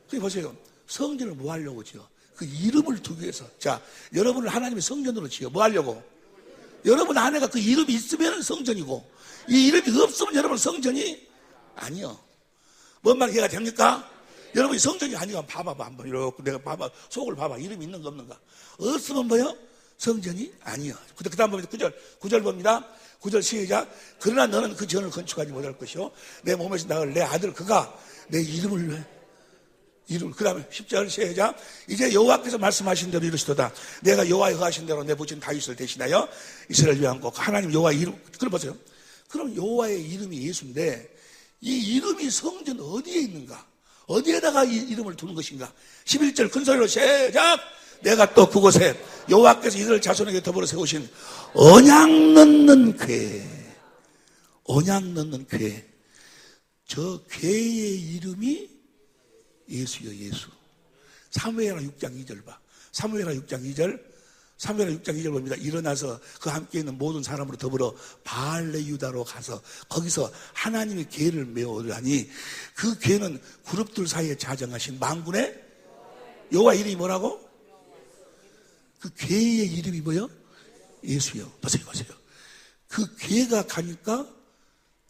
그게 보세요. 성전을 뭐 하려고 지어? 그 이름을 두기 위해서. 자, 여러분을 하나님의 성전으로 지어. 뭐 하려고? 여러분 안에가 그 이름이 있으면 성전이고, 이 이름이 없으면 여러분 성전이 아니요. 뭔 말 이해가 됩니까? 여러분이 성전이 아니면 봐봐. 한번 이렇게 내가 봐봐. 속을 봐봐. 이름이 있는가 없는가? 없으면 뭐요? 성전이 아니요. 그 다음 봅니다. 9절 봅니다. 9절 시작. 그러나 너는 그 전을 건축하지 못할 것이요 내 몸에서 나을 내 아들 그가 내 이름을 그 다음에 10절 시작. 이제 여호와께서 말씀하신 대로 이루시도다. 내가 여호와의 허하신 대로 내 붙인 다윗을 대신하여 이스라엘 위한 것 하나님 여호와의 이름. 그럼 보세요. 그럼 여호와의 이름이 예수인데 이 이름이 성전 어디에 있는가? 어디에다가 이 이름을 두는 것인가? 11절 큰 소리로 시작. 내가 또 그곳에 여호와께서 이스라엘 자손에게 더불어 세우신 언약 넣는 궤. 저 궤의 이름이 예수요. 예수. 사무엘하 6장 2절 봐. 사무엘하 6장 2절. 사무엘하 6장 2절 봅니다. 일어나서 그 함께 있는 모든 사람으로 더불어 바알레 유다로 가서 거기서 하나님의 궤를 메우려니 그 궤는 그룹들 사이에 자정하신 만군의 여호와 이름이 뭐라고? 그 궤의 이름이 뭐요? 예수요. 보세요. 그 궤가 가니까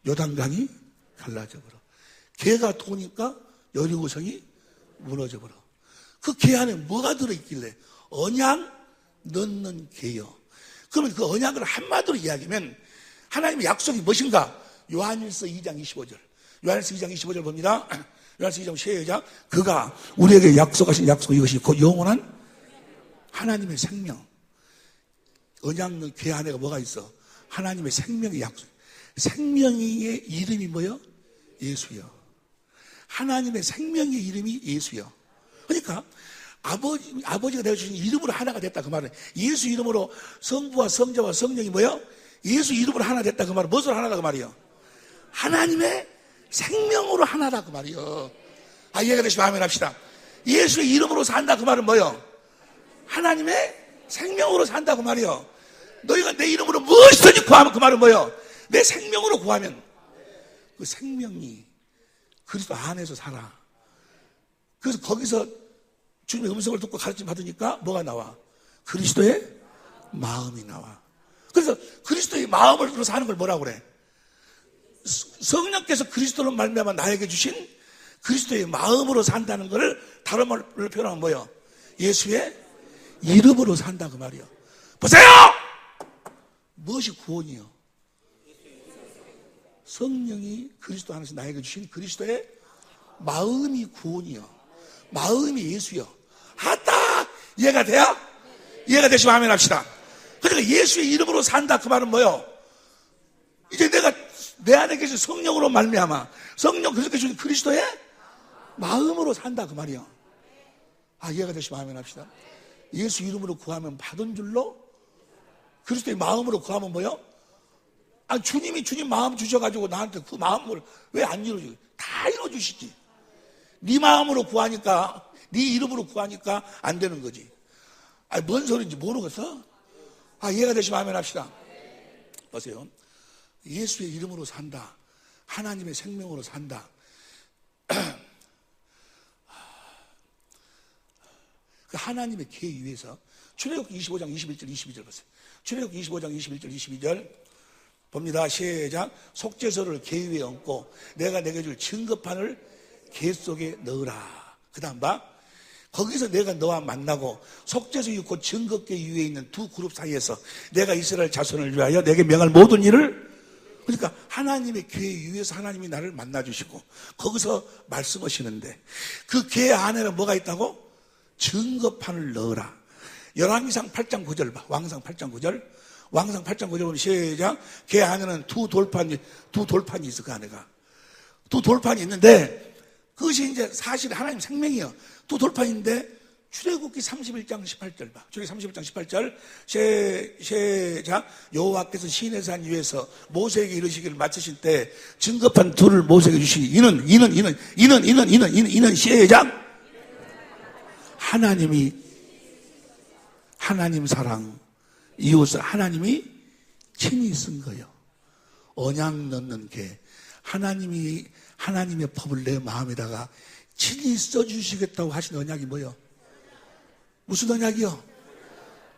요단강이 갈라져 버려. 궤가 도니까 여리고성이 무너져 버려. 그 궤 안에 뭐가 들어있길래? 언약 넣는 궤요. 그러면 그 언약을 한마디로 이야기하면 하나님의 약속이 무엇인가? 요한일서 2장 25절. 요한일서 2장 25절 봅니다. 요한일서 2장 시작. 그가 우리에게 약속하신 약속 이것이 곧 영원한 하나님의 생명. 언약 넣는 궤 안에가 뭐가 있어? 하나님의 생명의 약속. 생명의 이름이 뭐요? 예수요. 하나님의 생명의 이름이 예수요. 그러니까 아버지가 내어주신 이름으로 하나가 됐다 그 말은 예수 이름으로 성부와 성자와 성령이 뭐요? 예수 이름으로 하나 됐다 그 말은 무엇으로 하나다 그 말이요? 하나님의 생명으로 하나다 그 말이요. 이해가 되시면 아멘 합시다. 예수의 이름으로 산다 그 말은 뭐요? 하나님의 생명으로 산다 그 말이요. 너희가 내 이름으로 무엇이든지 구하면 그 말은 뭐요? 내 생명으로 구하면 그 생명이 그리스도 안에서 살아. 그래서 거기서 주님의 음성을 듣고 가르침 받으니까 뭐가 나와? 그리스도의 마음이 나와. 그래서 그리스도의 마음을 들어서 하는 걸 뭐라고 그래? 성령께서 그리스도로 말미암아 나에게 주신 그리스도의 마음으로 산다는 것을 다른 말로 표현하면 뭐예요? 예수의 이름으로 산다 그 말이요. 보세요! 무엇이 구원이요? 성령이 그리스도 안에서 나에게 주신 그리스도의 마음이 구원이요. 마음이 예수요. 하다! 이해가 돼요? 이해가 되시면 아멘 합시다. 그러니까 예수의 이름으로 산다 그 말은 뭐요? 이제 내가 내 안에 계신 성령으로 말미암아 성령 그리스도께 주신 그리스도의 마음으로 산다 그 말이요. 이해가 되시면 아멘 합시다. 예수 이름으로 구하면 받은 줄로 그리스도의 마음으로 구하면 뭐요? 주님이 주님 마음 주셔가지고 나한테 그 마음을 왜 안 이루어주고 다 이루어주시지. 네 마음으로 구하니까 네 이름으로 구하니까 안 되는 거지. 뭔 소리인지 모르겠어? 이해가 되시면 아멘 합시다. 보세요. 예수의 이름으로 산다. 하나님의 생명으로 산다. 그 하나님의 궤 위에서 출애굽기 25장 21절 22절 보세요. 출애굽기 25장 21절 22절 봅니다. 시작. 속죄소를 궤 위에 얹고 내가 내게 줄 증거판을 궤 속에 넣으라. 그 다음 봐. 거기서 내가 너와 만나고 속죄소 있고 증거궤 위에 있는 두 그룹 사이에서 내가 이스라엘 자손을 위하여 내게 명할 모든 일을, 그러니까 하나님의 궤 위에서 하나님이 나를 만나주시고 거기서 말씀하시는데 그 궤 안에는 뭐가 있다고? 증거판을 넣으라. 열왕기상 8장 9절 봐. 왕상 8장 9절. 왕상 8장 9절 보면 시작. 궤 안에는 두 돌판이 있어. 그 안에가 두 돌판이 있는데 그것이 이제 사실 하나님 생명이요. 두 돌판인데 출애굽기 31장 18절 봐. 출애굽기 31장 18절 시작. 여호와께서 시내산 위에서 모세에게 이르시기를 마치실 때 증거판 둘을 모세에게 주시니 이는 시작. 하나님 사랑 이웃을 하나님이 친히 쓴 거예요. 언약 넣는 게 하나님의 법을 내 마음에다가 친히 써주시겠다고 하신 언약이 뭐예요? 무슨 언약이요?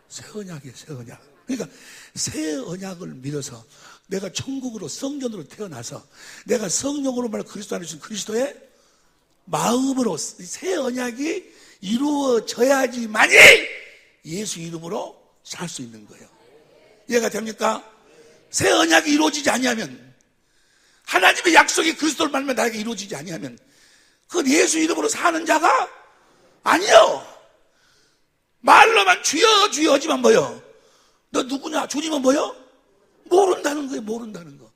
새 언약이에요. 새 언약. 그러니까 새 언약을 믿어서 내가 천국으로 성전으로 태어나서 내가 성령으로 말 그리스도 안에 주신 그리스도의 마음으로 새 언약이 이루어져야지만이 예수 이름으로 살 수 있는 거예요. 이해가 됩니까? 새 언약이 이루어지지 아니하면, 하나님의 약속이 그리스도를 말면 나에게 이루어지지 아니하면 그건 예수 이름으로 사는 자가 아니요. 말로만 주여 주여 하지만 뭐요? 너 누구냐? 주님은 뭐요? 모른다는 거예요. 모른다는 거.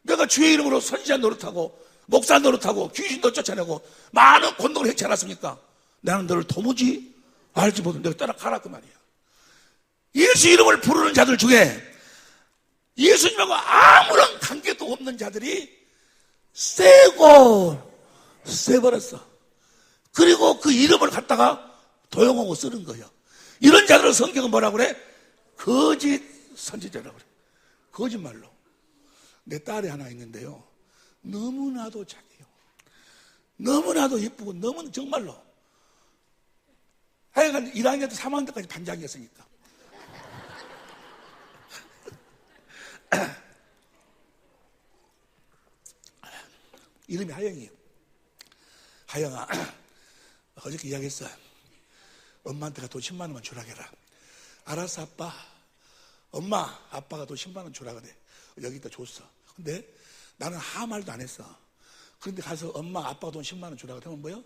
내가 주의 이름으로 선지자 노릇하고 목사 노릇하고 귀신도 쫓아내고 많은 권능을 해치 않았습니까? 나는 너를 도무지 알지 못하면 내가 따라가라 그 말이야. 예수 이름을 부르는 자들 중에 예수님하고 아무런 관계도 없는 자들이 세버렸어. 그리고 그 이름을 갖다가 도용하고 쓰는 거예요. 이런 자들을 성경은 뭐라고 그래? 거짓 선지자라고 그래요. 거짓말로. 내 딸이 하나 있는데요, 너무나도 착해요. 너무나도 예쁘고 너무나 정말로 하여간 1학년 때 3학년 때까지 반장이었으니까. 이름이 하영이에요. 하영아, 어저께 이야기했어. 엄마한테 돈 10만 원만 주라 해라. 알았어 아빠. 엄마, 아빠가 돈 10만 원 주라 그래. 여기다 줬어. 근데 나는 아무 말도 안 했어. 그런데 가서 엄마, 아빠가 돈 10만 원 주라 그러면 뭐야?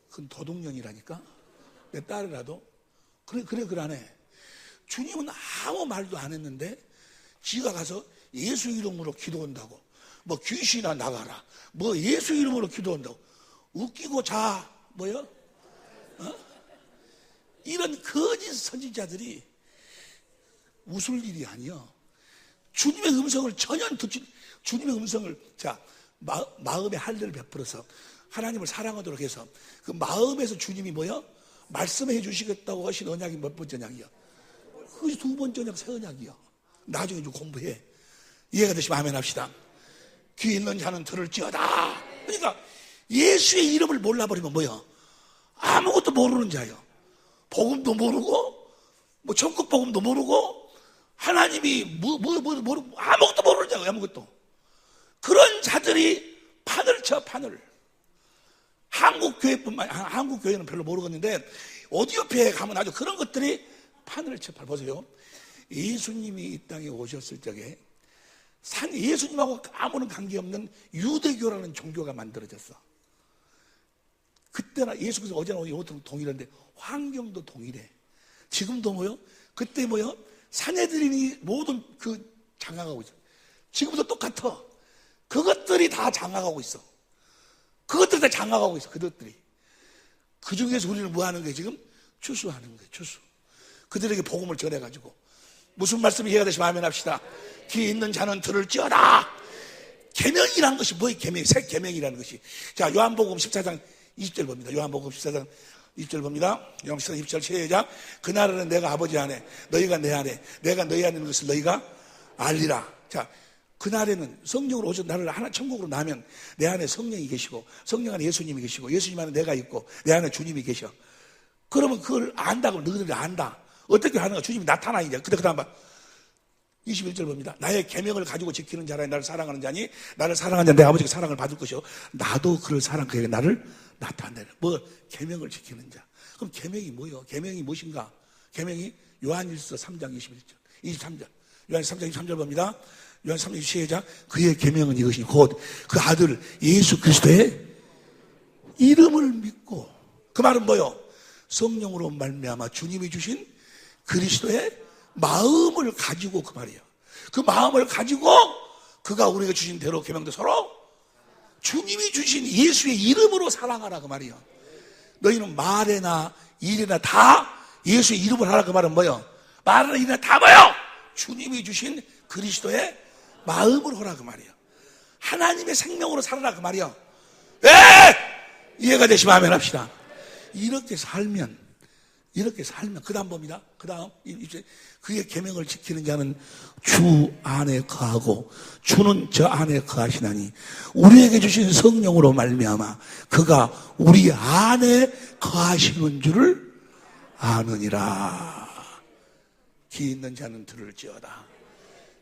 그건 도둑년이라니까. 내 딸이라도 그러네. 주님은 아무 말도 안 했는데 지가 가서 예수 이름으로 기도한다고, 뭐 귀신아 나가라, 뭐 예수 이름으로 기도한다고. 웃기고 자 뭐요? 이런 거짓 선지자들이 웃을 일이 아니요. 주님의 음성을 전혀 듣지, 주님의 음성을 마음의 할례를 베풀어서 하나님을 사랑하도록 해서 그 마음에서 주님이 뭐요? 말씀해 주시겠다고 하신 언약이 몇 번째 언약이요? 그것이 두 번째 언약, 새 언약이요. 나중에 좀 공부해. 이해가 되시면 아멘 합시다. 귀 있는 자는 들을지어다. 그러니까 예수의 이름을 몰라버리면 뭐요? 아무것도 모르는 자요. 복음도 모르고 뭐 천국 복음도 모르고 하나님이 모르고 아무것도 모르는 자고, 아무것도. 그런 자들이 판을 쳐, 판을. 한국 교회는 별로 모르겠는데 어디 옆에 가면 아주 그런 것들이 판을 쳐. 보세요. 예수님이 이 땅에 오셨을 적에 예수님하고 아무런 관계없는 유대교라는 종교가 만들어졌어. 그때나 예수께서 어제나 오늘 동일한데 환경도 동일해. 지금도 뭐요? 그때 뭐요? 사내들이 모든 그 장악하고 있어. 지금도 똑같아. 그것들이 다 장악하고 있어. 그것들이 다 장악하고 있어. 그것들이. 그 중에서 우리는 뭐 하는 거예요? 지금 추수하는 거예요. 추수. 그들에게 복음을 전해가지고. 무슨 말씀이 이해가 되시면 아멘 합시다. 귀 있는 자는 들을지어다. 계명이라는 것이 뭐예요? 계명, 새 계명이라는 것이. 자, 요한복음 14장 20절 봅니다. 요한복음 14장 20절 봅니다. 요한복음 14장 20절 시작. 그날에는 내가 아버지 안에, 너희가 내 안에, 내가 너희 안에 있는 것을 너희가 알리라. 자, 그날에는 성령으로 오셔서 나를 하나 천국으로 나면 내 안에 성령이 계시고, 성령 안에 예수님이 계시고, 예수님 안에 내가 있고, 내 안에 주님이 계셔. 그러면 그걸 안다고 너희들이 안다. 어떻게 하는가? 주님이 나타나 이제. 그 다음 봐. 21절 봅니다. 나의 계명을 가지고 지키는 자라 나를 사랑하는 자니 나를 사랑하는 자는 내 아버지가 사랑을 받을 것이요 나도 그를 사랑 그에게 나를 나타낸다. 뭐 계명을 지키는 자. 그럼 계명이 뭐예요? 계명이 무엇인가? 계명이 요한일서 3장 21절 23절 요한일서 3장 23절 봅니다. 요한일서 3장 22절 그의 계명은 이것이 곧 그 아들 예수 그리스도의 이름을 믿고, 그 말은 뭐예요? 성령으로 말미암아 주님이 주신 그리스도의 마음을 가지고, 그 말이에요. 그 마음을 가지고 그가 우리가 주신 대로 계명도 서로 주님이 주신 예수의 이름으로 사랑하라, 그 말이에요. 너희는 말이나 일이나 다 예수의 이름을 하라, 그 말은 뭐예요? 말이나 일이나 다 뭐예요? 주님이 주신 그리스도의 마음으로 하라, 그 말이에요. 하나님의 생명으로 살아라, 그 말이에요. 이해가 되시면 아멘 합시다. 이렇게 살면 그 다음 봅니다. 그 다음 그의 계명을 지키는 자는 주 안에 거하고 주는 저 안에 거하시나니 우리에게 주신 성령으로 말미암아 그가 우리 안에 거하시는 줄을 아느니라. 귀 있는 자는 들을지어다.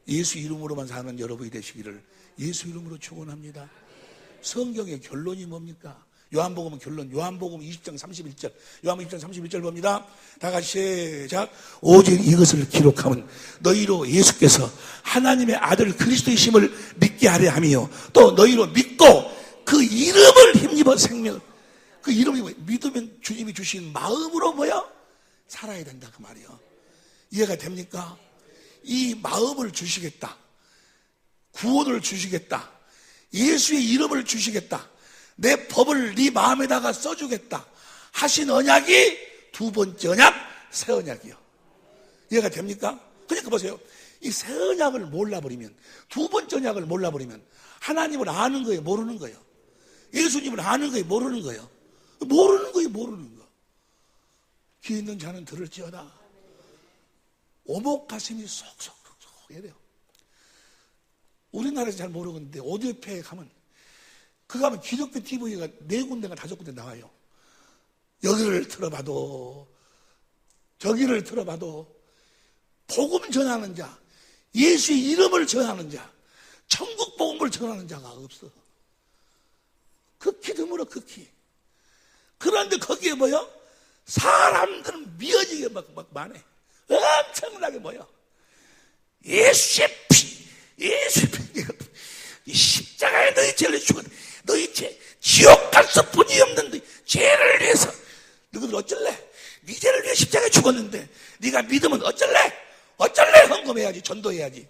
예수 이름으로만 사는 여러분이 되시기를 예수 이름으로 축원합니다. 성경의 결론이 뭡니까? 요한복음은 결론, 요한복음 20장 31절, 요한복음 20장 31절 봅니다. 다 같이 시작. 오직 이것을 기록하면 너희로 예수께서 하나님의 아들 그리스도이심을 믿게 하려 함이요 또 너희로 믿고 그 이름을 힘입어 생명, 그 이름이 뭐예요? 믿으면 주님이 주신 마음으로 뭐야? 살아야 된다, 그 말이요. 이해가 됩니까? 이 마음을 주시겠다, 구원을 주시겠다, 예수의 이름을 주시겠다, 내 법을 네 마음에다가 써주겠다 하신 언약이 두 번째 언약, 새 언약이요. 이해가 됩니까? 그러니까 보세요. 이 새 언약을 몰라버리면, 두 번째 언약을 몰라버리면 하나님을 아는 거예요, 모르는 거예요? 예수님을 아는 거예요, 모르는 거예요? 모르는 거예요, 모르는 거. 귀 있는 자는 들을지어다. 오목 가슴이 쏙쏙쏙 이래요. 우리나라에서 잘 모르겠는데 오디오페에 가면 그거 하면 기독교 TV가 4군데가 5군데 나와요. 여기를 틀어봐도 저기를 틀어봐도 복음 전하는 자, 예수의 이름을 전하는 자, 천국 복음을 전하는 자가 없어. 극히 드물어, 극히. 그런데 거기에 뭐요? 사람들은 미어지게 막 많아. 엄청나게 뭐요? 예수의 피, 예수의 피. 이 십자가에 너희 죄를 죽은 너희 죄, 지옥 갈 수뿐이 없는 너희 죄를 위해서 너희들 어쩔래? 네 죄를 위해 십자가에 죽었는데 네가 믿으면 어쩔래? 헌금해야지, 전도해야지.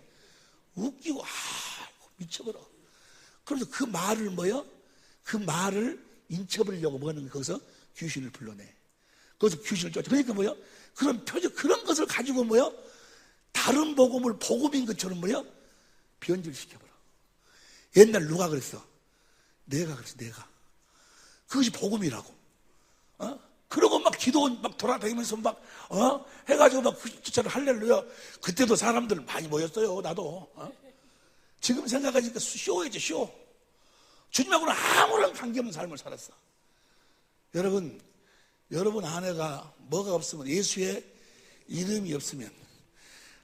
웃기고 미쳐버려. 그래서 그 말을 뭐요? 그 말을 인쳐버리려고 뭐하는 거기서 귀신을 불러내. 거기서 귀신을 쫓아. 그러니까 뭐요? 그런 표적, 그런 것을 가지고 뭐요? 다른 복음을 복음인 것처럼 뭐요? 변질시켜버려. 옛날 누가 그랬어? 내가 그랬어, 내가. 그것이 복음이라고. 그러고 막 기도원 막 돌아다니면서 막, 해가지고 막 구십주차를 할렐루야. 그때도 사람들 많이 모였어요, 나도. 지금 생각하니까 쇼였죠, 쇼. 주님하고는 아무런 관계없는 삶을 살았어. 여러분 안에가 뭐가 없으면, 예수의 이름이 없으면,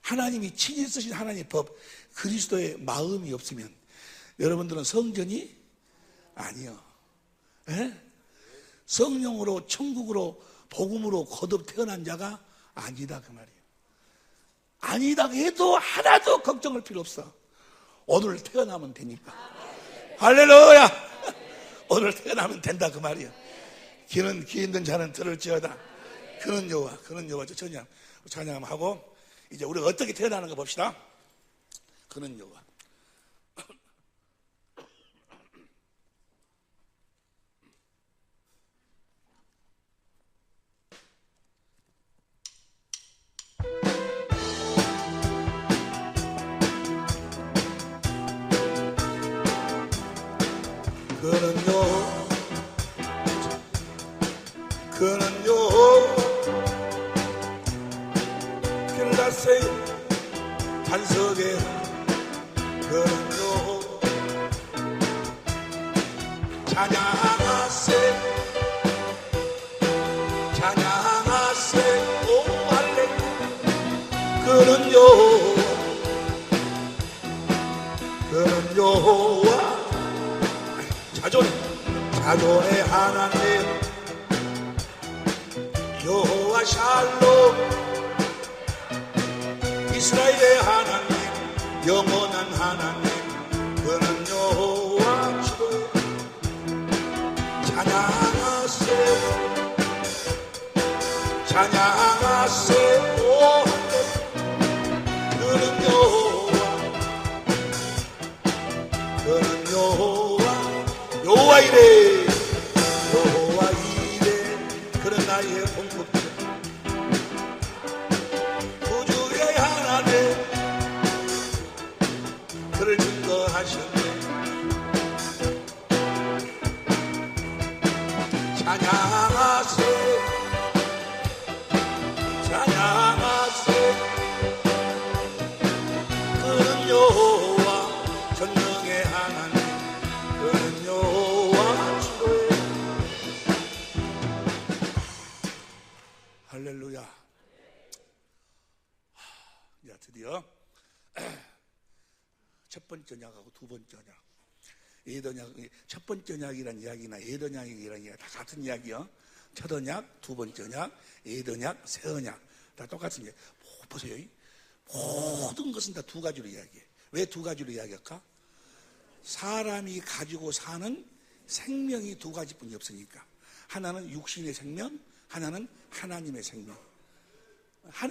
하나님이 친히 쓰신 하나님의 법, 그리스도의 마음이 없으면 여러분들은 성전이 아니요. 성령으로 천국으로 복음으로 거듭 태어난 자가 아니다 그 말이에요. 아니다 해도 하나도 걱정할 필요 없어. 오늘 태어나면 되니까. 할렐루야. 오늘 태어나면 된다 그 말이에요. 귀 있는 자는 들을지어다. 그는 여호와 찬양하고 이제 우리가 어떻게 태어나는 거 봅시다. 그는 여호와. 그는요 길라세 반석에 그는요 찬양하세 오 할렐루야. 그는 여호와 자존의 하나님 여호와 샬롬 이스라엘의 하나님 영원한 하나님 그는 여호와 지도에 찬양하세 오 그는 여호와 이래 그는 나의 공급자 구주의 하나님 그를 증거하셨네. 찬양하세 그는 여호와 전능의 하나님 그는 여호와 주의 할렐루야. 자, 드디어 첫 번째 언약하고 두 번째 언약, 예언약, 첫 번째 언약이란 이야기나 예언약이란 이야기 다 같은 이야기요. 첫 언약, 두 번째 언약, 예언약, 새 언약 다 똑같은 이야기. 보세요. 모든 것은 다 두 가지로 이야기해. 왜 두 가지로 이야기할까? 사람이 가지고 사는 생명이 두 가지뿐이 없으니까. 하나는 육신의 생명, 하나는 하나님의 생명.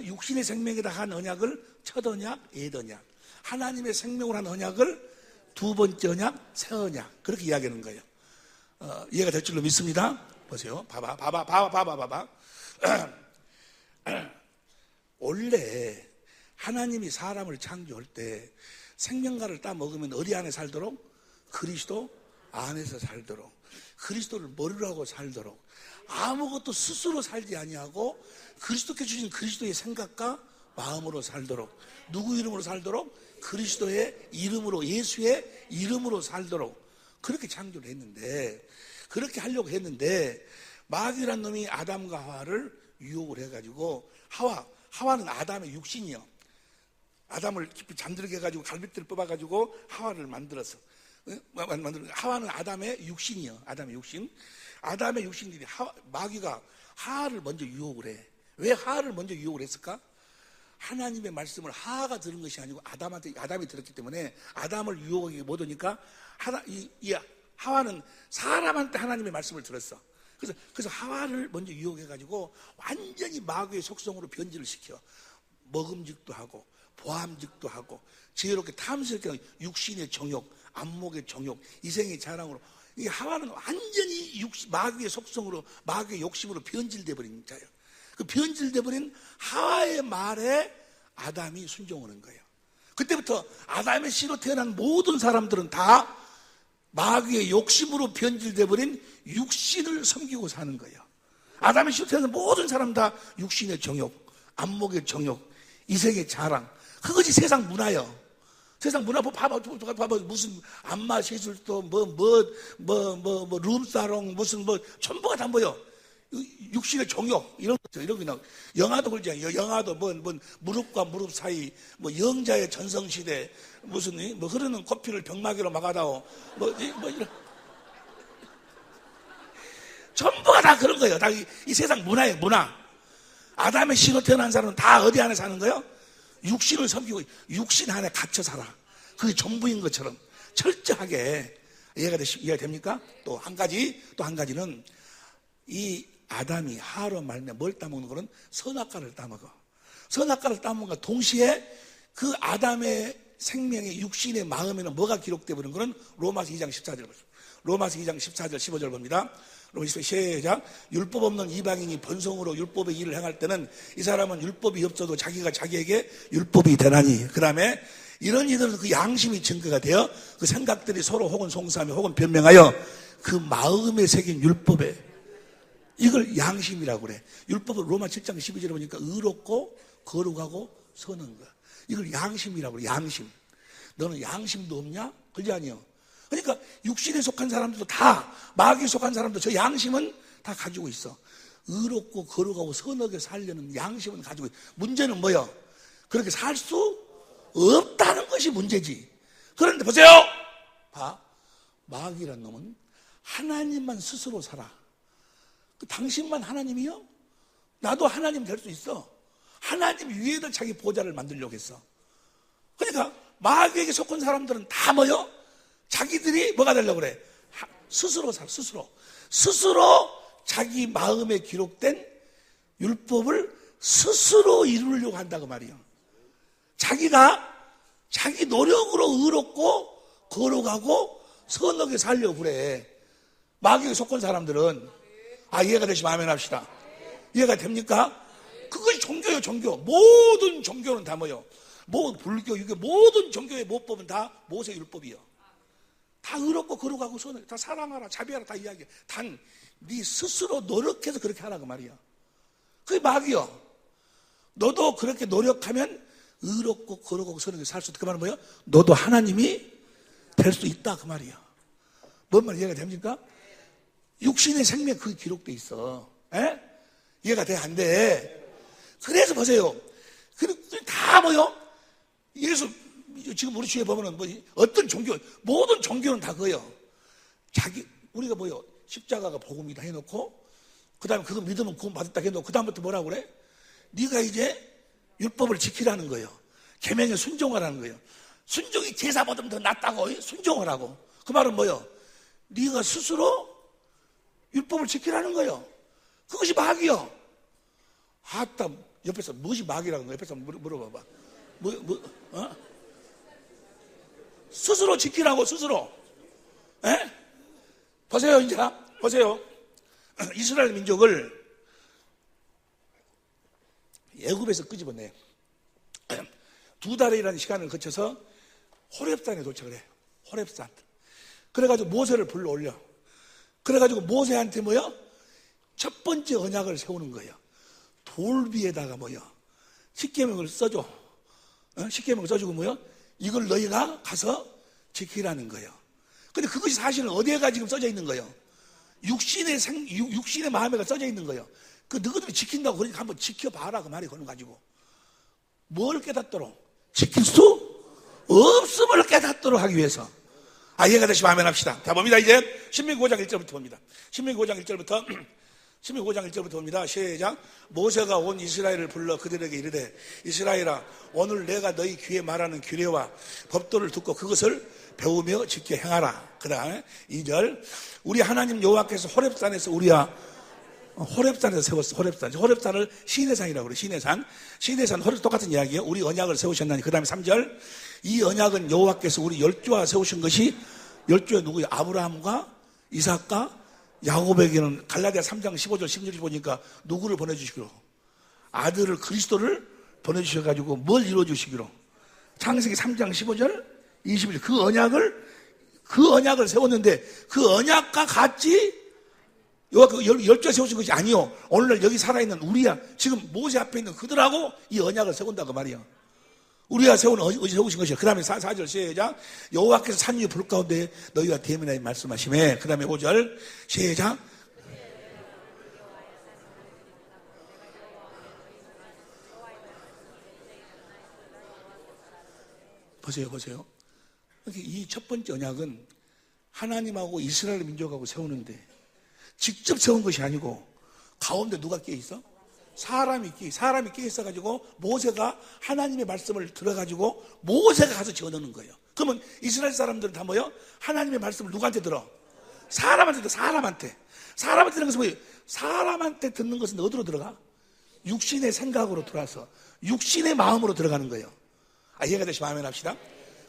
육신의 생명에다 한 언약을 첫 언약, 예언약. 하나님의 생명으로 한 언약을 두 번째 언약, 새 언약. 그렇게 이야기하는 거예요. 이해가 될 줄로 믿습니다. 보세요. 봐봐. 원래 하나님이 사람을 창조할 때 생명과를 따 먹으면 어디 안에 살도록? 그리스도 안에서 살도록, 그리스도를 머리로 하고 살도록, 아무것도 스스로 살지 아니하고 그리스도께 주신 그리스도의 생각과 마음으로 살도록. 누구 이름으로 살도록? 그리스도의 이름으로, 예수의 이름으로 살도록. 그렇게 창조를 했는데, 그렇게 하려고 했는데 마귀란 놈이 아담과 하와를 유혹을 해가지고, 하와는 아담의 육신이요, 아담을 깊이 잠들게 해가지고 갈빗대를 뽑아가지고 하와를 만들었어. 하와는 아담의 육신이요, 아담의 육신. 아담의 육신들이 마귀가 하와를 먼저 유혹을 해. 왜 하와를 먼저 유혹을 했을까? 하나님의 말씀을 하와가 들은 것이 아니고 아담이 들었기 때문에 아담을 유혹하기 못 오니까 하와는 사람한테 하나님의 말씀을 들었어. 그래서 하와를 먼저 유혹해가지고 완전히 마귀의 속성으로 변질을 시켜. 먹음직도 하고 보암직도 하고 지혜롭게 탐스럽게 하고, 육신의 정욕, 안목의 정욕, 이생의 자랑으로. 이 하와는 완전히 마귀의 속성으로, 마귀의 욕심으로 변질돼 버린 자예요. 그 변질돼 버린 하와의 말에 아담이 순종하는 거예요. 그때부터 아담의 씨로 태어난 모든 사람들은 다 마귀의 욕심으로 변질돼 버린 육신을 섬기고 사는 거예요. 아담의 씨로 태어난 모든 사람 다 육신의 정욕, 안목의 정욕, 이생의 자랑. 그것이 세상 문화예요. 세상 문화 봐봐, 무슨 안마 시술도 룸사롱 무슨 전부가 다 뭐요? 육신의 정욕 이런 것들, 이런 거. 영화도 그러잖아요. 영화도 무릎과 무릎 사이, 영자의 전성시대, 무슨 흐르는 코피를 병마개로 막아다오, 이런 전부가 다 그런 거예요. 다 이 세상 문화예요, 문화. 아담의 씨로 태어난 사람은 다 어디 안에 사는 거예요? 육신을 섬기고 육신 안에 갇혀 살아. 그게 전부인 것처럼 철저하게. 이해가 됩니까? 또 한 가지는 이 아담이 하와로 말미암아 뭘 따먹는 거는 선악과를 따먹어. 선악과를 따먹는과 동시에 그 아담의 생명의 육신의 마음에는 뭐가 기록되어 버린 거는 로마서 2장 14절 보세요. 로마서 2장 14절 15절 봅니다. 로마서 시작. 율법 없는 이방인이 번성으로 율법의 일을 행할 때는 이 사람은 율법이 없어도 자기가 자기에게 율법이 되나니. 그 다음에 이런 이들은 그 양심이 증거가 되어 그 생각들이 서로 혹은 송사하며 혹은 변명하여 그 마음에 새긴 율법에, 이걸 양심이라고 그래. 율법은 로마 7장 12절에 보니까 의롭고 거룩하고 선한 거야. 이걸 양심이라고 그래. 양심. 너는 양심도 없냐? 그러지 아니요. 그러니까 육신에 속한 사람들도 다, 마귀에 속한 사람도 저 양심은 다 가지고 있어. 의롭고 거룩하고 선하게 살려는 양심은 가지고 있어. 문제는 뭐야? 그렇게 살 수 없다는 것이 문제지. 그런데 보세요. 마귀란 놈은 하나님만 스스로 살아. 당신만 하나님이요? 나도 하나님 될 수 있어. 하나님 위에다 자기 보좌를 만들려고 했어. 그러니까 마귀에게 속한 사람들은 다 뭐요? 자기들이 뭐가 되려고 그래? 스스로 살아. 스스로 자기 마음에 기록된 율법을 스스로 이루려고 한다고 말이에요. 자기가 자기 노력으로 의롭고 거룩하고 선하게 살려고 그래. 마귀에 속한 사람들은. 이해가 되시면 아멘 합시다. 이해가 됩니까? 그것이 종교예요, 종교. 모든 종교는 다 뭐요? 불교, 유교, 모든 종교의 모법은 다 모세 율법이요. 다 의롭고 거룩하고 선하게, 다 사랑하라, 자비하라, 다 이야기해. 단 네 스스로 노력해서 그렇게 하라고 말이야. 그게 마귀요. 너도 그렇게 노력하면 의롭고 거룩하고 선하게 살 수 있다. 그 말은 뭐예요? 너도 하나님이 될 수 있다, 그 말이야. 뭔 말 이해가 됩니까? 육신의 생명에 그게 기록돼 있어. 에? 이해가 돼? 안 돼? 그래서 보세요. 다 뭐요? 예수, 지금 우리 주위에 보면은 어떤 종교, 모든 종교는 다 그거예요. 우리가 뭐요? 십자가가 복음이다 해놓고, 그 다음에 그거 믿으면 구원 받았다 해놓고, 그 다음부터 뭐라고 그래? 네가 이제 율법을 지키라는 거예요. 계명에 순종하라는 거예요. 순종이 제사보다 더 낫다고 순종하라고. 그 말은 뭐예요? 네가 스스로 율법을 지키라는 거예요. 그것이 마귀요. 옆에서 무엇이 마귀라는 거야? 옆에서 물어봐봐. 스스로 지키라고, 스스로. 에? 보세요, 이제. 보세요. 이스라엘 민족을 애굽에서 끄집어내. 2달이라는 시간을 거쳐서 호렙산에 도착을 해. 호렙산. 그래가지고 모세를 불러 올려. 그래가지고 모세한테 뭐요? 첫 번째 언약을 세우는 거예요. 돌 위에다가 뭐요? 십계명을 써줘. 십계명을 써주고 뭐요? 이걸 너희가 가서 지키라는 거예요. 근데 그것이 사실은 어디에가 지금 써져 있는 거예요? 육신의 마음에가 써져 있는 거예요. 그 너희들이 지킨다고 그러니까 한번 지켜봐라 그 말이 그런 거 가지고. 뭘 깨닫도록? 지킬 수 없음을 깨닫도록 하기 위해서. 이해가 되시면 아멘 합시다. 자, 봅니다. 이제 신명기 5장 1절부터 봅니다. 신명기 5장 1절부터 봅니다. 시작. 모세가 온 이스라엘을 불러 그들에게 이르되 이스라엘아 오늘 내가 너희 귀에 말하는 규례와 법도를 듣고 그것을 배우며 지켜 행하라. 그 다음에 2절 우리 하나님 여호와께서 호렙산에서 호렙산에서 세웠어. 호렙산을 시내산이라고 그래. 시내산 호렙 똑같은 이야기예요. 우리 언약을 세우셨나니. 그 다음에 3절 이 언약은 여호와께서 우리 열조와 세우신 것이 열조의 누구예요? 아브라함과 이삭과 야곱에게는 갈라디아 3장 15절 16절 보니까 누구를 보내주시기로? 아들을 그리스도를 보내주셔가지고 뭘 이루어주시기로? 창세기 3장 15절 21절 그 언약을 세웠는데 그 언약과 같이 여호와가 열조에 세우신 것이 아니요 오늘날 여기 살아있는 우리야 지금 모세 앞에 있는 그들하고 이 언약을 세운다고 말이야. 우리가 세우신 것이야. 그 다음에 4절 시작. 여호와께서 산 위에 불 가운데 너희와 대면하여 말씀하시매. 그 다음에 5절 시작. 보세요. 이 첫 번째 언약은 하나님하고 이스라엘 민족하고 세우는데 직접 세운 것이 아니고 가운데 누가 끼어 있어? 사람이 끼어 있어가지고 모세가 하나님의 말씀을 들어가지고 모세가 가서 지어넣는 거예요. 그러면 이스라엘 사람들은 다 뭐예요? 하나님의 말씀을 누구한테 들어? 사람한테. 사람한테 듣는 것은 뭐예요? 사람한테 듣는 것은 어디로 들어가? 육신의 생각으로 들어와서 육신의 마음으로 들어가는 거예요. 이해가 되시면 아멘 합시다.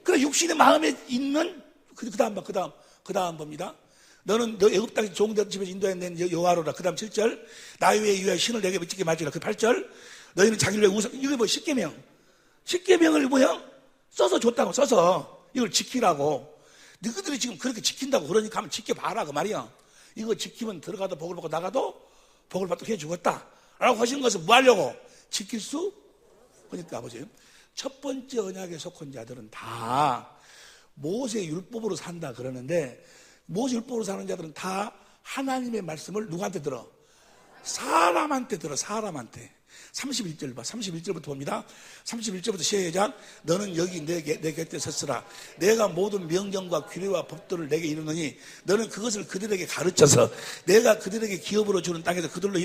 그래 육신의 마음에 있는 그 다음 봅니다. 너는 너 애굽 땅에 종들 집에서 인도해낸 여호와로라. 그 다음 7절 나의 외에 유하여 신을 내게 미치게 말지라. 그 8절 너희는 자기를 위해 우상. 이게 뭐 십계명을 뭐야? 써서 줬다고. 써서 이걸 지키라고. 너희들이 지금 그렇게 지킨다고 그러니까 한번 지켜봐라 그 말이야. 이거 지키면 들어가도 복을 받고 나가도 복을 받도록 해주겠다 라고 하신 것은 뭐 하려고? 지킬 수? 그러니까 보세요. 첫 번째 언약에 속한 자들은 다 모세 율법으로 산다 그러는데 모세 율법으로 사는 자들은 다 하나님의 말씀을 누구한테 들어? 사람한테 들어. 사람한테. 31절 봐. 31절부터 봅니다. 31절부터 시작. 너는 여기 내 곁에 섰으라. 내가 모든 명령과 규례와 법도를 내게 이루느니 너는 그것을 그들에게 가르쳐서 내가 그들에게 기업으로 주는 땅에서 그들로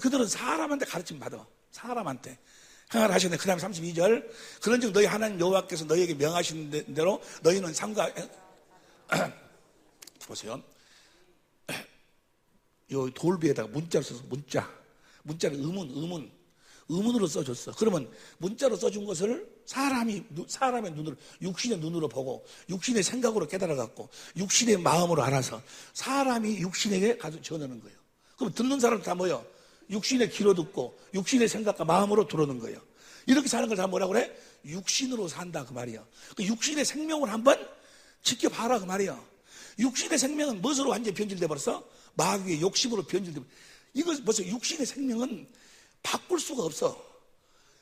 그들은 사람한테 가르침 받아. 사람한테 행하라 하셨네. 그 다음에 32절 그런즉 너희 하나님 여호와께서 너희에게 명하신 대로 너희는 삼가 보세요. 요 돌비에다가 문자를 써서 문자를 의문으로 써줬어. 그러면 문자로 써준 것을 사람의 눈으로 육신의 눈으로 보고 육신의 생각으로 깨달아갖고 육신의 마음으로 알아서 사람이 육신에게 가서 전하는 거예요. 그럼 듣는 사람은 다 뭐예요? 육신의 귀로 듣고 육신의 생각과 마음으로 들어오는 거예요. 이렇게 사는 걸 다 뭐라고 그래? 육신으로 산다 그 말이야. 그 육신의 생명을 한번 지켜봐라 그 말이야. 육신의 생명은 무엇으로 완전히 변질돼 버렸어? 마귀의 욕심으로 변질돼 버렸어. 이거 벌써 육신의 생명은 바꿀 수가 없어.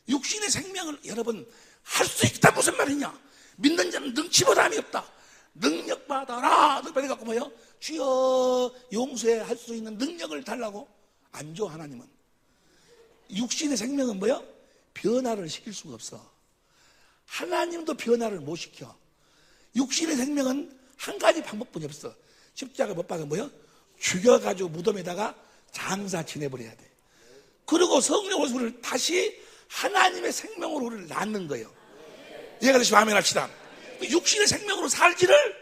육신의 생명을 여러분 할 수 있다 무슨 말이냐? 믿는 자는 능치보다 함이 없다. 능력 받아라. 그래갖고 뭐요? 주여 용서해 할 수 있는 능력을 달라고 안 줘. 하나님은 육신의 생명은 뭐요? 변화를 시킬 수가 없어. 하나님도 변화를 못 시켜. 육신의 생명은 한 가지 방법뿐이 없어. 십자가 못 박아 뭐요? 죽여가지고 무덤에다가 장사 지내버려야 돼. 그리고 성령 오순을 다시 하나님의 생명으로 우리를 낳는 거예요. 이해가 되시면 아멘 합시다. 육신의 생명으로 살지를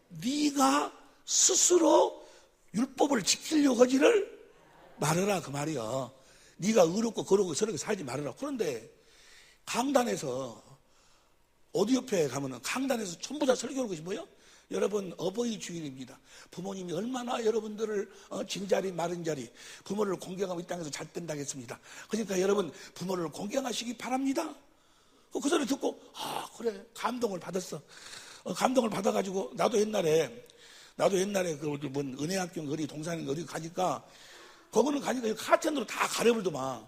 네가 스스로 율법을 지키려고 하지를 말해라 그 말이야. 네가 의롭고 거룩하고 선하게 살지 말아라. 그런데 강단에서 어디 옆에 가면은 강단에서 전부 다 설교하는 것이 뭐예요? 여러분 어버이 주일입니다. 부모님이 얼마나 여러분들을 진자리 마른자리 부모를 공경하고 이 땅에서 잘 된다겠습니다. 그러니까 여러분 부모를 공경하시기 바랍니다. 그 소리 듣고 그래 감동을 받았어. 감동을 받아가지고 나도 옛날에 그 은혜학교 어디 동산에 어디 가니까 거기는 가니까 카텐으로 다 가려불더만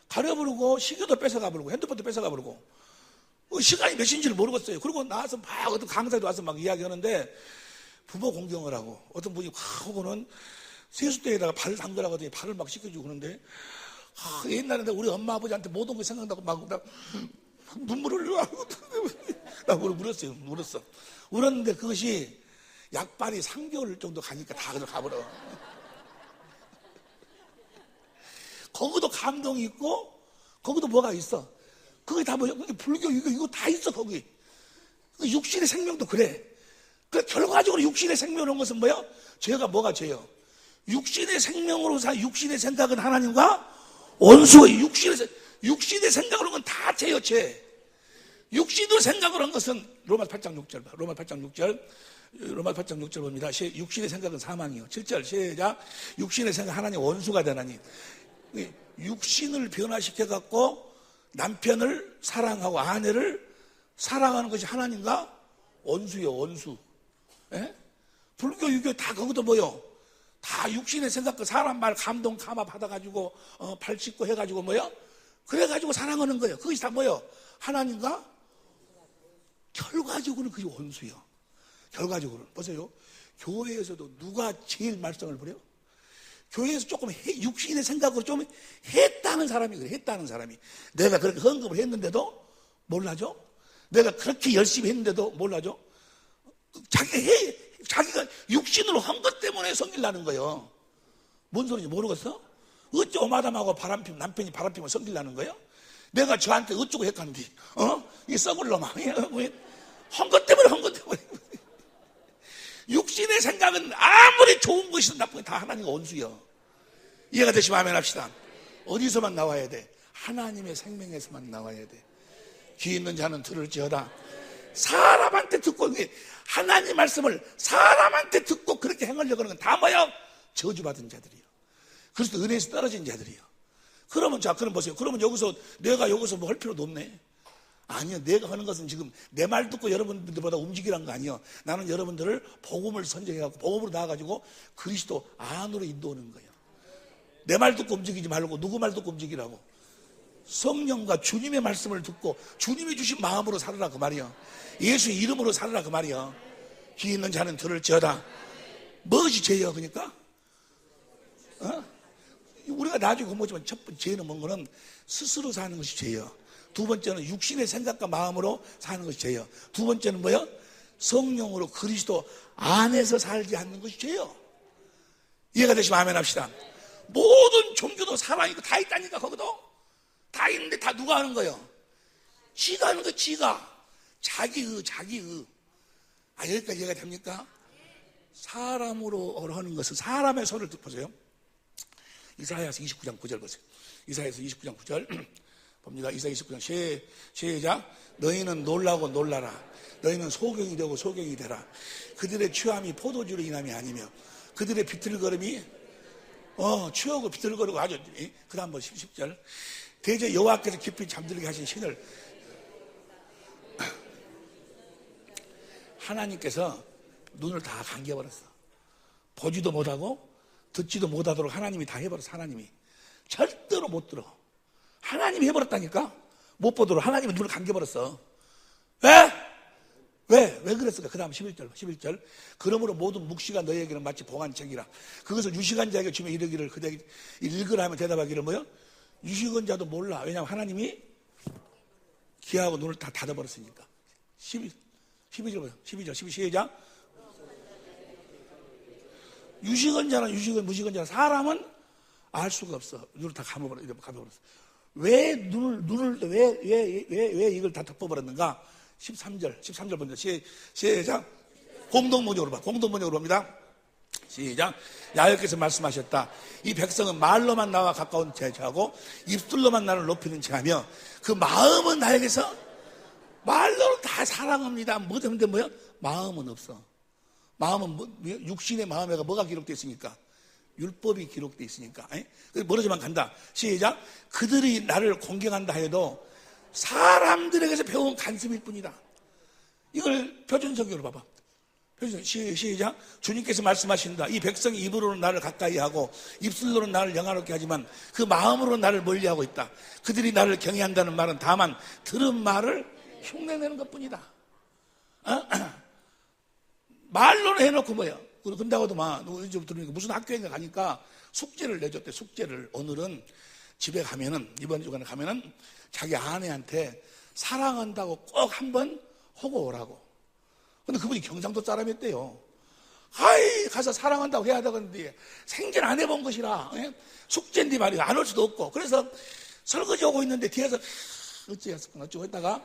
가려부르고 시계도 뺏어가 버리고 핸드폰도 뺏어가 버리고 시간이 몇 시인지를 모르겠어요. 그리고 나와서 막 어떤 강사도 와서 막 이야기하는데 부모 공경을 하고 어떤 분이 확 하고는 세숫대에다가 발을 담그라고 하더니 발을 막 씻겨주고 그러는데 옛날에 우리 엄마 아버지한테 모든 거 생각나고 막 눈물을 흘려. 나 울었어요. 울었는데 그것이 약발이 3개월 정도 가니까 다 그저 가버려. 거기도 감동이 있고 거기도 뭐가 있어. 그게 다 뭐야? 불교 이거 다 있어 거기. 육신의 생명도 그래. 그 결과적으로 육신의 생명이라는 것은 뭐야? 죄가 뭐가 죄요? 육신의 생명으로 육신의 생각은 하나님과 원수예요. 육신의 생각으로 한 건 다 죄요, 죄. 육신으로 생각을 한 것은 로마서 8장 6절 봐. 로마서 8장 6절 봅니다. 육신의 생각은 사망이요. 7절 시작. 육신의 생각 하나님 원수가 되나니. 육신을 변화시켜갖고 남편을 사랑하고 아내를 사랑하는 것이 하나님과 원수요, 원수. 예? 불교, 유교 다 거기도 뭐요? 다 육신의 생각, 사람 말 감동, 감화 받아가지고, 발 씻고 해가지고 뭐요? 그래가지고 사랑하는 거예요. 그것이 다 뭐요? 하나님과 결과적으로는 그게 원수요. 결과적으로는. 보세요. 교회에서도 누가 제일 말썽을 부려요? 교회에서 조금 육신의 생각으로 좀 했다는 사람이 그래. 했다는 사람이. 내가 그렇게 헌금을 했는데도 몰라줘? 내가 그렇게 열심히 했는데도 몰라줘? 자기가 육신으로 한 것 때문에 성질 나는 거예요. 뭔 소리인지 모르겠어? 어쩌고 마담하고 남편이 바람피면 성질 나는 거예요? 내가 저한테 어쩌고 했간디? 이 썩을 놈아. 한 것 때문에. 육신의 생각은 아무리 좋은 것이든 나쁜 것 다 하나님과 원수요. 이해가 되시면 아멘 합시다. 어디서만 나와야 돼? 하나님의 생명에서만 나와야 돼. 귀 있는 자는 들을지어다. 사람한테 듣고, 하나님 말씀을 사람한테 듣고 그렇게 행하려고 하는 건 다 뭐야? 저주받은 자들이요. 그리스도 은혜에서 떨어진 자들이요. 그럼 보세요. 그러면 내가 여기서 뭐 할 필요도 없네. 아니요. 내가 하는 것은 지금 내 말 듣고 여러분들보다 움직이라는 거 아니에요. 나는 여러분들을 복음을 선정해갖고 복음으로 나와가지고 그리스도 안으로 인도하는 거예요. 내 말 듣고 움직이지 말고 누구 말 듣고 움직이라고. 성령과 주님의 말씀을 듣고 주님이 주신 마음으로 살아라 그 말이요. 예수의 이름으로 살아라 그 말이요. 귀 있는 자는 들을지어다. 무엇이 죄예요? 그러니까 우리가 나중에 공부하지만 첫 번째 죄는 뭔 거는 스스로 사는 것이 죄예요. 두 번째는 육신의 생각과 마음으로 사는 것이 죄예요. 두 번째는 뭐예요? 성령으로 그리스도 안에서 살지 않는 것이 죄예요. 이해가 되시면 아멘 합시다. 모든 종교도 사랑이고 다 있다니까. 거기도 다 있는데 다 누가 하는 거예요? 지가 하는 거예요. 지가. 자기의. 여기까지 이해가 됩니까? 사람으로 하는 것은 사람의 손을 보세요. 이사야서 29장 9절 보세요. 이사야서 29장 9절 봅니다. 이사야 29장 시작. 너희는 놀라고 놀라라. 너희는 소경이 되고 소경이 되라. 그들의 취함이 포도주로 인함이 아니며 그들의 비틀거림이 취하고 비틀거리고 아주. 그 다음 10절 대저 여호와께서 깊이 잠들게 하신 신을 하나님께서 눈을 다 감겨버렸어. 보지도 못하고 듣지도 못하도록 하나님이 다 해버렸어. 하나님이 절대로 못 들어. 하나님이 해버렸다니까. 못 보도록 하나님이 눈을 감겨버렸어. 왜 그랬을까? 그 다음 11절 그러므로 모든 묵시가 너희에게는 마치 보관책이라 그것을 유식한 자에게 주며 이르기를 그대에게 읽으라 하면 대답하기를 뭐요? 유식한 자도 몰라. 왜냐하면 하나님이 귀하고 눈을 다 닫아버렸으니까. 12절 보세요. 12절 시작. 유식한 자나 무식한 자나 사람은 알 수가 없어. 눈을 다 감아버렸어. 왜 이걸 다 덮어버렸는가? 13절 보니다. 시작. 공동문역으로 봅니다. 시작. 야훼께서 말씀하셨다. 이 백성은 말로만 나와 가까운 죄하고 입술로만 나를 높이는 죄하며 그 마음은 나에게서 말로는 다 사랑합니다. 뭐든데 뭐야? 마음은 없어. 마음은 육신의 마음에 뭐가 기록되어 있으니까? 율법이 기록되어 있으니까. 멀어지만 간다. 시작. 그들이 나를 공경한다 해도 사람들에게서 배운 간섭일 뿐이다. 이걸 표준성경으로 봐봐. 시작. 주님께서 말씀하신다. 이 백성이 입으로는 나를 가까이 하고 입술로는 나를 영화롭게 하지만 그 마음으로는 나를 멀리하고 있다. 그들이 나를 경외한다는 말은 다만 들은 말을 흉내내는 것뿐이다. 말로는 해놓고 뭐야. 근다고도 막 우리 집 들으니까 무슨 학교인가 가니까 숙제를 내줬대. 숙제를 오늘은 집에 가면은 이번 주간에 가면은 자기 아내한테 사랑한다고 꼭 한번 하고 오라고. 근데 그분이 경상도 사람이었대요. 아이 가서 사랑한다고 해야 되는데 생전 안 해본 것이라 숙제인데 말이야 안 올 수도 없고. 그래서 설거지 하고 있는데 뒤에서 어찌했었구나 어쩌고 했다가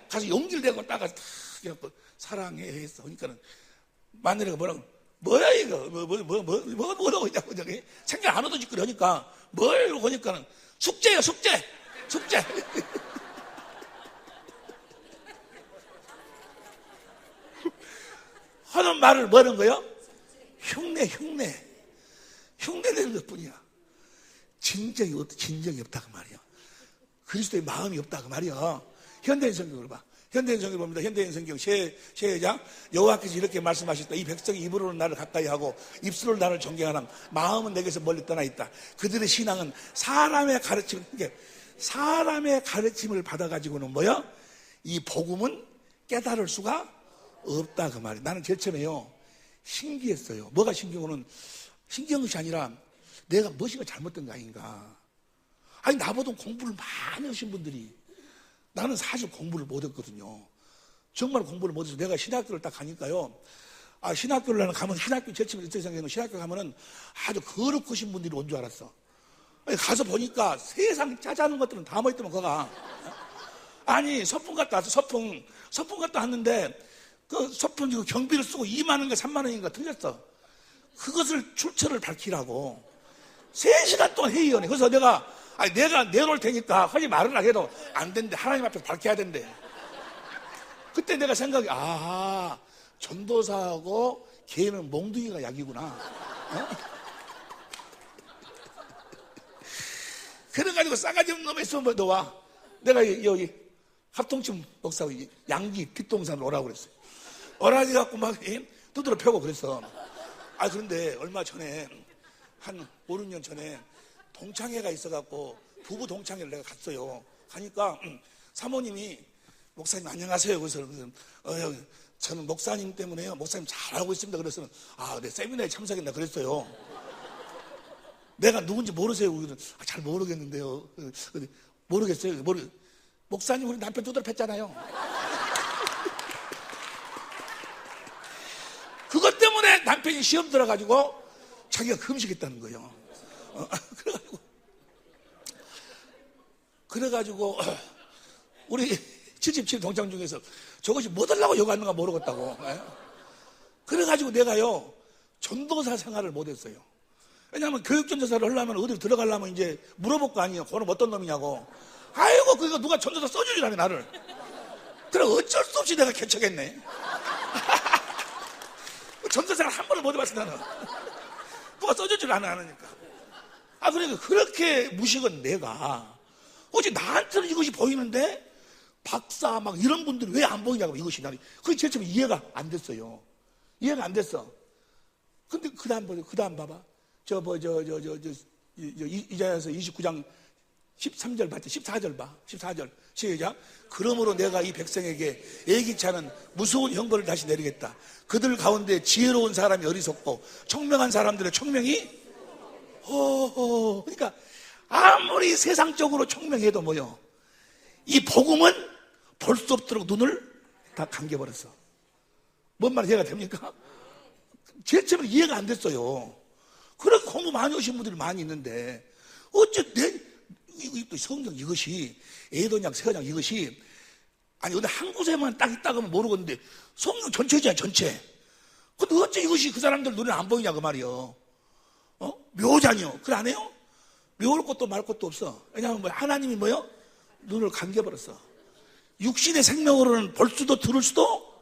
가서 용기를 내고 따가 사랑해 했어. 그러니까는 마누라가 뭐야 이거 뭐라고 했냐고 저기 생전 안 오도 짓고 그러니까 뭘 보니까는 숙제야 숙제 하는 말을 뭐라는 거요? 흉내내는 것뿐이야. 진정이 없다 그 말이야. 그리스도의 마음이 없다 그 말이야. 현대인 성경을 봐. 현대인 성경을 봅니다. 현대인 성경 시작. 여호와께서 이렇게 말씀하셨다. 이 백성이 입으로는 나를 가까이 하고 입술로 나를 존경하나 마음은 내게서 멀리 떠나 있다. 그들의 신앙은 사람의 가르침을 받아가지고는 뭐야? 이 복음은 깨달을 수가 없다 그 말이에요. 나는 제일 처음에요 신기했어요. 뭐가 신기한 것이 아니라 내가 무엇이가 잘못된 거 아닌가. 아니 나보다 공부를 많이 하신 분들이 나는 사실 공부를 못했거든요. 정말 공부를 못해서 내가 신학교를 딱 가니까요. 신학교를 가면 신학교 제일 처음에 생각하는 신학교 가면은 아주 거룩하신 분들이 온 줄 알았어. 가서 보니까 세상 짜자는 것들은 다 모였더만 거가. 아니 서풍 갔다 왔어. 서풍 갔다 왔는데 그 서풍 경비를 쓰고 2만 원인가 3만 원인가 틀렸어. 그것을 출처를 밝히라고 3시간 동안 회의원해. 그래서 내가 내놓을 테니까 하지 말으라 해도 안 된대. 하나님 앞에서 밝혀야 된대. 그때 내가 생각이 전도사하고 개는 몽둥이가 약이구나. 그래가지고 싸가지 없는 놈이 있으면 너 와. 내가 여기 합동층 목사하고 양기 뒷동산으로 오라고 그랬어요. 오라지 갖고 막 두드러 펴고 그랬어. 그런데 얼마 전에 한 5, 6년 전에 동창회가 있어갖고 부부 동창회를 내가 갔어요. 가니까 사모님이 목사님 안녕하세요. 그래서 저는 목사님 때문에요. 목사님 잘 알고 있습니다. 그래서 네 세미나에 참석했나 그랬어요. 내가 누군지 모르세요. 잘 모르겠는데요. 모르겠어요. 목사님 우리 남편 두드러 팼잖아요. 그것 때문에 남편이 시험 들어가지고 자기가 금식했다는 거예요. 그래가지고 우리 77 동창 중에서 저것이 뭐 달라고 욕하는가 모르겠다고. 그래가지고 내가요 전도사 생활을 못했어요. 왜냐하면 교육전도사를 하려면 어디 들어가려면 이제 물어볼 거 아니에요. 그거는 어떤 놈이냐고. 아이고 그거 누가 전도사 써주지라며 나를. 그래 어쩔 수 없이 내가 개척했네. 전도사를 한 번을 못 해봤어 나는. 누가 써주질 않으니까. 그러니까 그렇게 무식은 내가 어제 나한테는 이것이 보이는데 박사 막 이런 분들이 왜 안 보이냐고. 이것이 나는 그게 제일 처음에 이해가 안 됐어요. 이해가 안 됐어. 근데 그 다음 봐봐. 이자야서 29장 13절 봤지? 14절 봐. 14절 시작. 그러므로 내가 이 백성에게 예기치 않은 무서운 형벌을 다시 내리겠다. 그들 가운데 지혜로운 사람이 어리석고 총명한 사람들의 총명이 그러니까 아무리 세상적으로 총명해도 뭐요? 이 복음은 볼 수 없도록 눈을 다 감겨버렸어. 뭔 말이 이해가 됩니까? 제일 처음에 이해가 안 됐어요. 그렇게 공부 많이 오신 분들이 많이 있는데 어째 성경 이것이 에도냐 세도냐 이것이 어디 한 곳에만 딱 있다고 하면 모르겠는데 성경 전체잖아요. 전체. 근데 어째 이것이 그 사람들 눈에 안 보이냐 그 말이요. 묘자니요. 그래 안 해요? 묘할 것도 말 것도 없어. 왜냐하면 하나님이 뭐요? 눈을 감겨버렸어. 육신의 생명으로는 볼 수도 들을 수도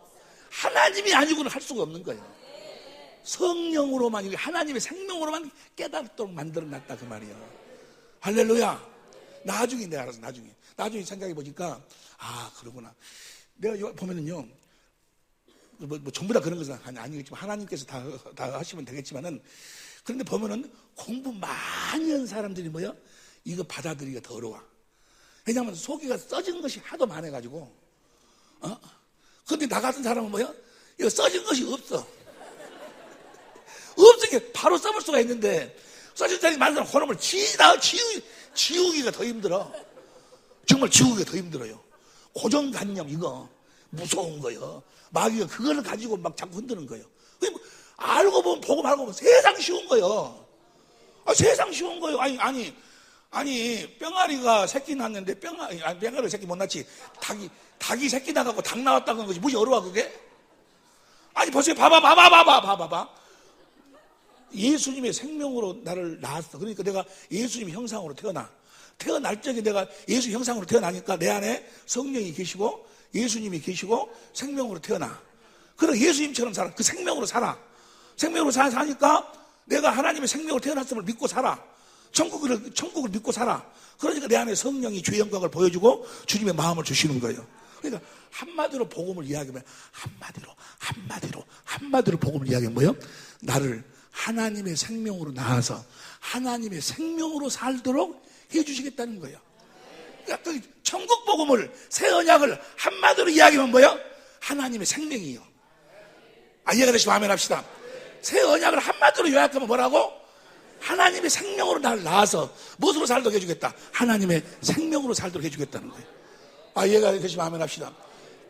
하나님이 아니고는 할 수가 없는 거예요. 성령으로만, 하나님의 생명으로만 깨닫도록 만들어놨다 그 말이에요. 할렐루야. 나중에 내가 알아서 나중에 생각해 보니까 그러구나. 내가 보면은요 전부 다 그런 것은 아니겠지만 하나님께서 다 하시면 되겠지만은, 그런데 보면은 공부 많이 한 사람들이 뭐야? 이거 받아들이기가 더 어려워. 왜냐하면 속이가 써진 것이 하도 많아가지고. 근데 나 같은 사람은 뭐야? 이거 써진 것이 없어. 없으니까 바로 써볼 수가 있는데, 써진 사람이 많은 사람 그놈을 지우기가 더 힘들어. 정말 지우기가 더 힘들어요. 고정관념, 이거 무서운 거예요. 마귀가 그거를 가지고 막 자꾸 흔드는 거예요. 알고 보면, 보고 말고 보면 세상 쉬운 거예요. 세상 쉬운 거예요. 아니 뿅아리가 새끼 낳았는데 뿅아리가 새끼 못 낳지, 닭이 새끼 나가고 닭 나왔다는 거지. 무지 어려워 그게? 아니 벌써 봐봐. 예수님의 생명으로 나를 낳았어. 그러니까 내가 예수님 형상으로 태어날 적에 내가 예수 형상으로 태어나니까 내 안에 성령이 계시고 예수님이 계시고 생명으로 태어나. 그래 예수님처럼 살아. 그 생명으로 살아. 생명으로 사니까 내가 하나님의 생명으로 태어났음을 믿고 살아. 천국을 믿고 살아. 그러니까 내 안에 성령이 주의 영광을 보여주고 주님의 마음을 주시는 거예요. 그러니까 한마디로 복음을 이야기하면, 한마디로 복음을 이야기하면 뭐예요? 나를 하나님의 생명으로 낳아서 하나님의 생명으로 살도록 해주시겠다는 거예요. 그러니까 천국 복음을, 새 언약을 한마디로 이야기하면 뭐예요? 하나님의 생명이에요. 이해가 되시면 아멘 합시다. 새 언약을 한마디로 요약하면 뭐라고? 하나님의 생명으로 나를 낳아서 무엇으로 살도록 해주겠다? 하나님의 생명으로 살도록 해주겠다는 거예요. 이해가 되시면 아멘 합시다.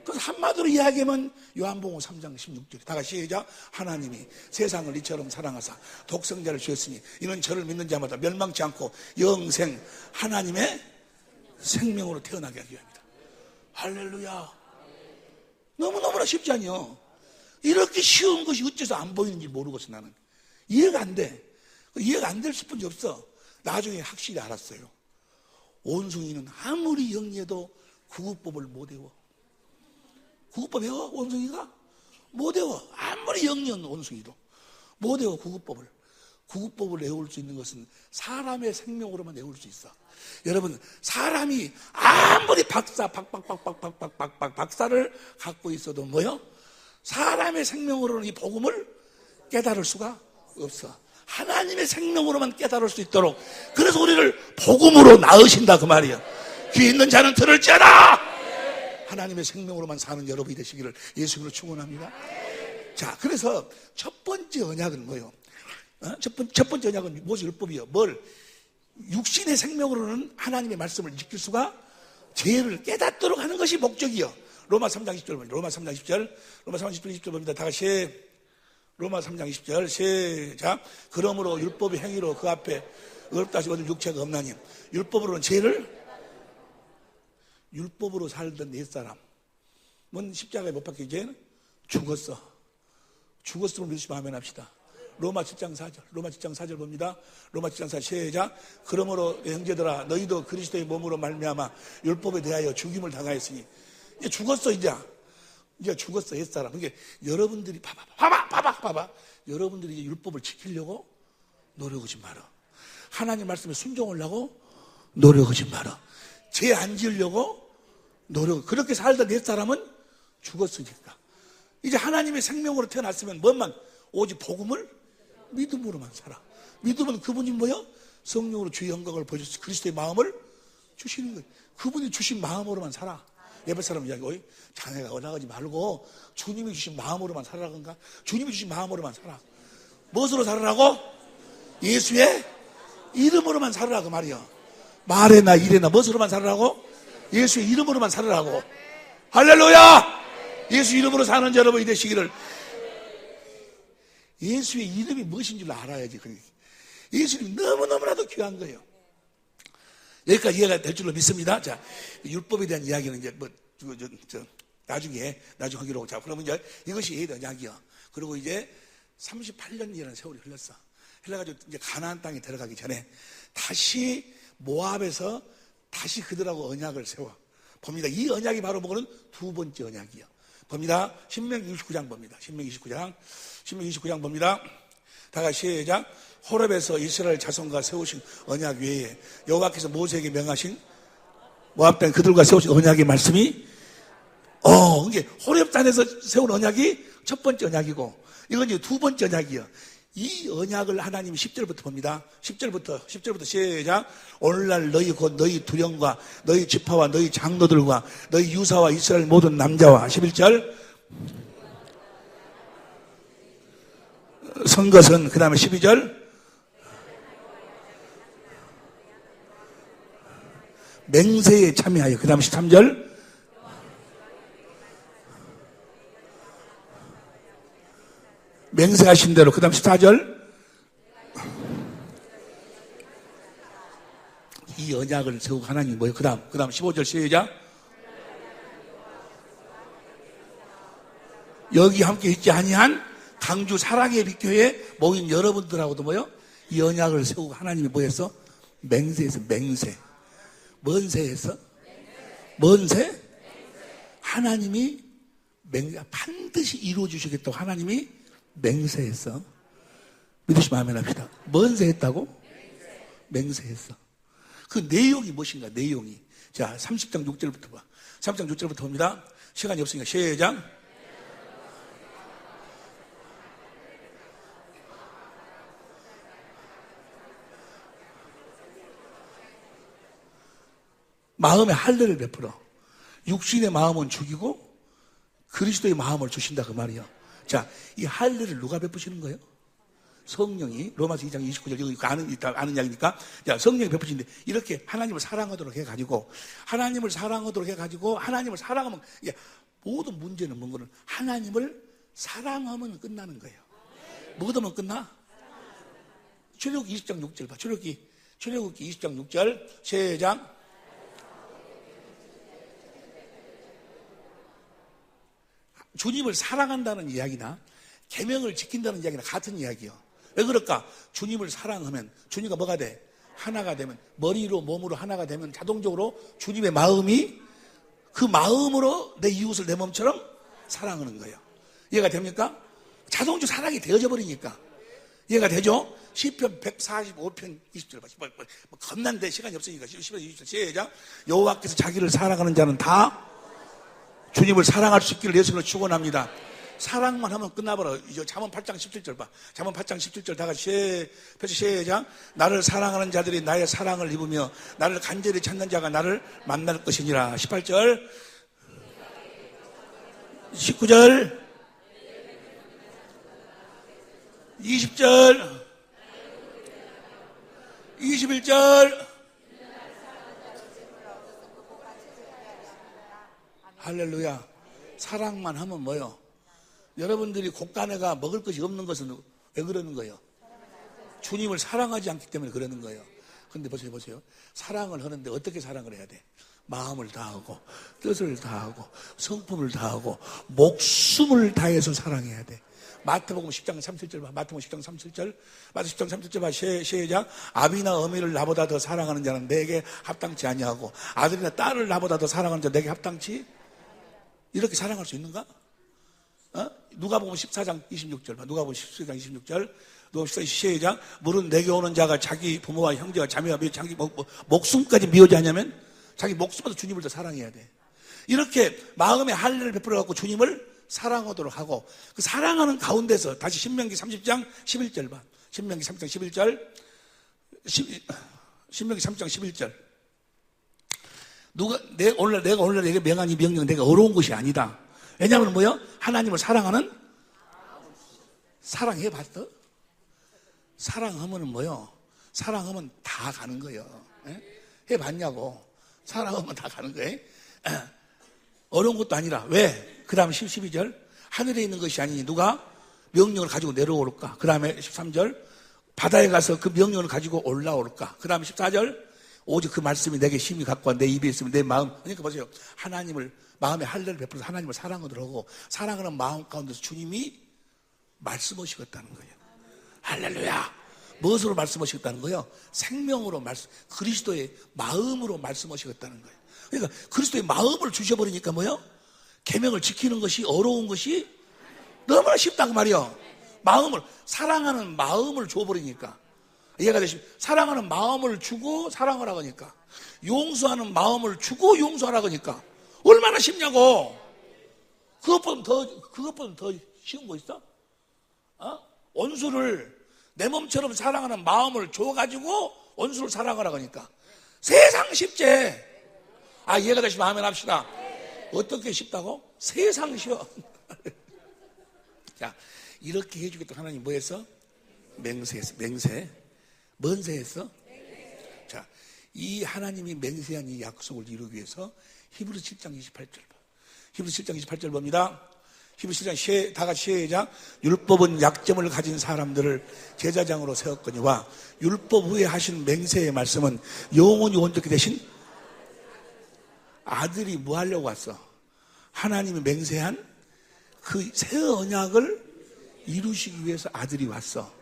그래서 한마디로 이야기하면 요한복음 3장 16절. 다 같이 시작. 하나님이 세상을 이처럼 사랑하사 독생자를 주셨으니 이는 저를 믿는 자마다 멸망치 않고 영생 하나님의 생명으로 태어나게 하기 위함이다. 할렐루야. 너무너무나 쉽지 않요. 이렇게 쉬운 것이 어째서 안 보이는지 모르겠어. 나는 이해가 안 돼. 이해가 안 될 수뿐이 없어. 나중에 확실히 알았어요. 원숭이는 아무리 영리해도 구구법을 못 외워. 구구법 외워? 원숭이가? 못 외워. 아무리 영리한 원숭이도 못 외워. 구구법을 외울 수 있는 것은 사람의 생명으로만 외울 수 있어. 여러분, 사람이 아무리 박사를 갖고 있어도 뭐요? 사람의 생명으로는 이 복음을 깨달을 수가 없어. 하나님의 생명으로만 깨달을 수 있도록, 그래서 우리를 복음으로 낳으신다 그 말이야. 귀 있는 자는 들을지어다. 하나님의 생명으로만 사는 여러분이 되시기를 예수님으로 축원합니다. 자, 그래서 첫 번째 언약은 뭐예요? 첫 번째 언약은 모세 율법이요. 육신의 생명으로는 하나님의 말씀을 지킬 수가, 죄를 깨닫도록 하는 것이 목적이요. 로마 3장 10절 봅니다. 로마 3장 10절 봅니다. 다 같이 로마 3장 20절 시작. 그러므로 율법의 행위로 그 앞에 어렵다 하시고 얻을 육체가 없나니 율법으로는 율법으로 살던 옛사람은 십자가에 못 박혀 이제 죽었음을 믿으시면 아멘 합시다. 로마 7장 4절 봅니다. 로마 7장 4절 시작. 그러므로 형제들아 너희도 그리스도의 몸으로 말미암아 율법에 대하여 죽임을 당하였으니 이제 죽었어. 이제 죽었어 옛사람. 그러니까 여러분들이 봐봐. 여러분들이 이제 율법을 지키려고 노력하지 마라. 하나님 말씀에 순종하려고 노력하지 마라. 죄 안 지으려고 그렇게 살던 옛사람은 죽었으니까 이제 하나님의 생명으로 태어났으면 뭐만, 오직 복음을 믿음으로만 살아. 믿음은 그분이 뭐야? 성령으로 주의 영광을 보여주셔서 그리스도의 마음을 주시는 거예요. 그분이 주신 마음으로만 살아. 예배 사람 이야기, 자네가 언약하지 말고 주님이 주신 마음으로만 살아라건가? 주님이 주신 마음으로만 살아. 무엇으로 살아라고? 예수의 이름으로만 살아라 그 말이야. 말에나 일에나 무엇으로만 살아라고? 예수의 이름으로만 살아라고. 할렐루야. 예수 이름으로 사는 여러분이 되시기를. 예수의 이름이 무엇인 줄 알아야지. 예수님이 너무너무나도 귀한 거예요. 여기까지 이해가 될 줄로 믿습니다. 자, 율법에 대한 이야기는 이제 나중에 하기로. 자, 그러면 이제 이것이 언약이야. 그리고 이제 38년이라는 세월이 흘렀어. 흘러가지고 이제 가나안 땅에 들어가기 전에 다시 모압에서 다시 그들하고 언약을 세워 봅니다. 이 언약이 바로 뭐는 두 번째 언약이야. 봅니다. 신명기 29장 봅니다. 신명기 29장 봅니다. 다 같이 시작. 호렙에서 이스라엘 자손과 세우신 언약 외에 여호와께서 모세에게 명하신 모압 땅 그들과 세우신 언약의 말씀이 이게 호렙산에서 세운 언약이 첫 번째 언약이고 이건 이제 두 번째 언약이요. 이 언약을 하나님이 10절부터 봅니다. 10절부터 시작. 오늘날 너희 곧 너희 두령과 너희 지파와 너희 장로들과 너희 유사와 이스라엘 모든 남자와 11절 선것은 그 다음에 12절 맹세에 참여하여 그 다음에 13절 맹세하신 대로 그 다음 14절 이 언약을 세우고 하나님이 뭐예요? 그 다음 15절 시작 여기 함께 있지 아니한 강주 사랑의 빛교회에 모인 여러분들하고도 뭐요? 이 언약을 세우고 하나님이 뭐 했어? 맹세했어. 맹세. 뭔 세했어? 뭔 세? 하나님이 반드시 이루어 주시겠다고 하나님이 맹세했어. 믿으시면 아멘 합시다. 뭔 세했다고? 맹세했어. 그 내용이 무엇인가? 내용이. 자, 30장 6절부터 봐. 30장 6절부터 봅니다. 시간이 없으니까 시작. 마음의 할례를 베풀어. 육신의 마음은 죽이고 그리스도의 마음을 주신다 그 말이에요. 자, 이 할례를 누가 베푸시는 거예요? 성령이. 로마서 2장 29절 이거 아는 이야기니까. 자, 성령이 베푸시는데 이렇게 하나님을 사랑하도록 해가지고 하나님을 사랑하면 모든 문제는 뭔가는 하나님을 사랑하면 끝나는 거예요. 뭐가 되면 끝나? 출애굽기 20장 6절 봐. 출애굽기 20장 6절 시작. 주님을 사랑한다는 이야기나 계명을 지킨다는 이야기나 같은 이야기예요. 왜 그럴까? 주님을 사랑하면 주님과 뭐가 돼? 하나가 되면 머리로 몸으로 하나가 되면 자동적으로 주님의 마음이 그 마음으로 내 이웃을 내 몸처럼 사랑하는 거예요. 이해가 됩니까? 자동적으로 사랑이 되어져 버리니까. 이해가 되죠? 시편 145편 20절 봐. 뭐 겁난데 시간이 없으니까 10편 20절 시작. 여호와께서 자기를 사랑하는 자는 다 주님을 사랑할 수 있기를 예수님으로 축원합니다. 사랑만 하면 끝나버려. 이제 잠언 8장 17절 봐. 잠언 8장 17절 다 같이 시작. 나를 사랑하는 자들이 나의 사랑을 입으며 나를 간절히 찾는 자가 나를 만날 것이니라. 18절 19절 20절 21절 할렐루야. 사랑만 하면 뭐요? 여러분들이 곳간에가 먹을 것이 없는 것은 왜 그러는 거예요? 주님을 사랑하지 않기 때문에 그러는 거예요. 근데 보세요. 사랑을 하는데 어떻게 사랑을 해야 돼? 마음을 다하고 뜻을 다하고 성품을 다하고 목숨을 다해서 사랑해야 돼. 마태복음 10장 37절 봐. 마태복음 10장 37절. 마태복음 10장 37절 봐. 시작. 아비나 어미를 나보다 더 사랑하는 자는 내게 합당치 아니하고 아들이나 딸을 나보다 더 사랑하는 자 내게 합당치? 이렇게 사랑할 수 있는가? 누가복음 14장 26절 봐. 누가복음 14장 26절. 누가복음 14장 시작. 물은 내게 오는 자가 자기 부모와 형제와 자매와 자기 목숨까지 미워지 않냐면 자기 목숨보다 주님을 더 사랑해야 돼. 이렇게 마음의 할례를 베풀어 갖고 주님을 사랑하도록 하고 그 사랑하는 가운데서 다시 신명기 30장 11절 봐. 신명기 30장 11절. 신명기 30장 11절. 내가 오늘 내게 명한 이 명령은 내가 어려운 것이 아니다. 왜냐하면 뭐요? 하나님을 사랑하는 사랑해봤어? 사랑하면은 뭐요? 사랑하면 다 가는 거예요. 해봤냐고. 사랑하면 다 가는 거예요. 어려운 것도 아니라. 왜? 그 다음 12절. 하늘에 있는 것이 아니니 누가 명령을 가지고 내려올까? 그 다음에 13절. 바다에 가서 그 명령을 가지고 올라올까? 그 다음에 14절. 오직 그 말씀이 내게 힘이 갖고 와 내 입에 있으면 내 마음. 그러니까 보세요. 하나님을 마음의 할례를 베풀어서 하나님을 사랑하도록 하고 사랑하는 마음 가운데서 주님이 말씀하시겠다는 거예요. 할렐루야. 무엇으로 말씀하시겠다는 거예요? 생명으로 그리스도의 마음으로 말씀하시겠다는 거예요. 그러니까 그리스도의 마음을 주셔버리니까 뭐요? 계명을 지키는 것이 어려운 것이 너무나 쉽다고 말이요. 마음을 사랑하는 마음을 줘버리니까 이해가 되십니까? 사랑하는 마음을 주고 사랑을 하니까 용서하는 마음을 주고 용서하라 그러니까 얼마나 쉽냐고. 그것보다 더 쉬운 거 있어? 원수를 내 몸처럼 사랑하는 마음을 줘가지고 원수를 사랑하라 그러니까 세상 쉽지. 이해가 되시면 아멘 합시다. 어떻게 쉽다고? 세상 쉬워. 자, 이렇게 해주겠다 하나님 뭐 했어? 맹세했어. 맹세. 뭔 세했어? 자, 이 하나님이 맹세한 이 약속을 이루기 위해서 히브리서 7장 28절 봐. 히브리서 7장 28절 봅니다. 히브리서 7장 다 같이 시작. 율법은 약점을 가진 사람들을 제사장으로 세웠거니와 율법 후에 하신 맹세의 말씀은 영원히 온전케 되신 아들이 뭐 하려고 왔어? 하나님이 맹세한 그 새 언약을 이루시기 위해서 아들이 왔어.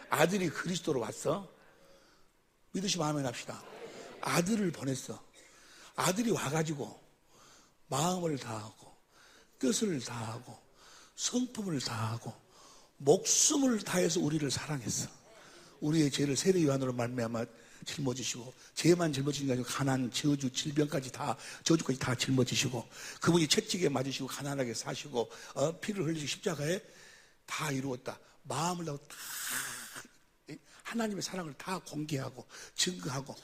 아들이 그리스도로 왔어. 믿으시면 아멘 합시다. 아들을 보냈어. 아들이 와가지고 마음을 다하고 뜻을 다하고 성품을 다하고 목숨을 다해서 우리를 사랑했어. 우리의 죄를 세례 요한으로 말미암아 짊어지시고 죄만 짊어지는 게 아니고 가난, 저주, 질병까지 다 저주까지 다 짊어지시고 그분이 채찍에 맞으시고 가난하게 사시고 피를 흘리시고 십자가에 다 이루었다. 마음을 다하고 다 하나님의 사랑을 다 공개하고 증거하고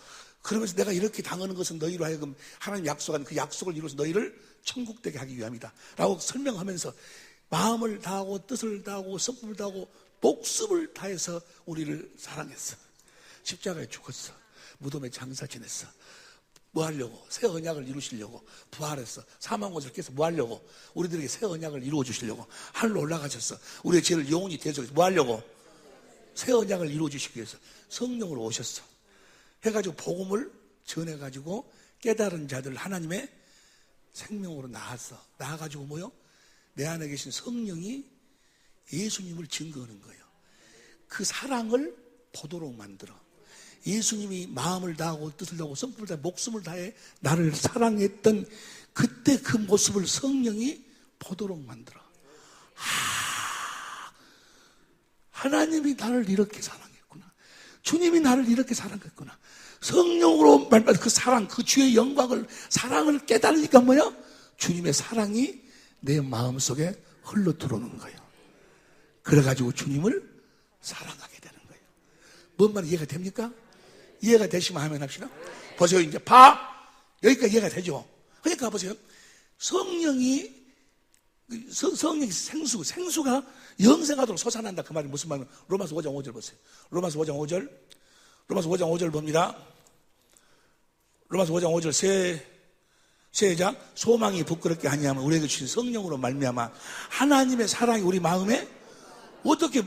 그러면서 내가 이렇게 당하는 것은 너희로 하여금 하나님 약속한 그 약속을 이루어서 너희를 천국 되게 하기 위함이다 라고 설명하면서 마음을 다하고 뜻을 다하고 성품을 다하고 목숨을 다해서 우리를 사랑했어. 십자가에 죽었어. 무덤에 장사 지냈어. 뭐 하려고? 새 언약을 이루시려고 부활했어. 사망 것을 깨서 뭐 하려고? 우리들에게 새 언약을 이루어 주시려고 하늘로 올라가셨어. 우리의 죄를 영원히 대속해서 뭐 하려고? 새 언약을 이루어 주시기 위해서 성령으로 오셨어. 해가지고 복음을 전해가지고 깨달은 자들 하나님의 생명으로 나아가지고 뭐요? 내 안에 계신 성령이 예수님을 증거하는 거예요. 그 사랑을 보도록 만들어. 예수님이 마음을 다하고 뜻을 다하고 성품을 다해 목숨을 다해 나를 사랑했던 그때 그 모습을 성령이 보도록 만들어. 하나님이 나를 이렇게 사랑했구나. 주님이 나를 이렇게 사랑했구나. 성령으로 말하는 그 사랑, 그 주의 영광을, 사랑을 깨달으니까 뭐야? 주님의 사랑이 내 마음속에 흘러 들어오는 거예요. 그래가지고 주님을 사랑하게 되는 거예요. 뭔 말이 이해가 됩니까? 이해가 되시면 하면 합시다. 보세요. 이제 여기까지 이해가 되죠. 그러니까 보세요. 성령이 생수가 영생하도록 솟아난다. 그 말이 무슨 말이냐? 로마서 5장 5절 보세요. 로마서 5장 5절 봅니다. 로마서 5장 5절 시작. 소망이 부끄럽게 아니하면 우리에게 주신 성령으로 말미암아 하나님의 사랑이 우리 마음에 어떻게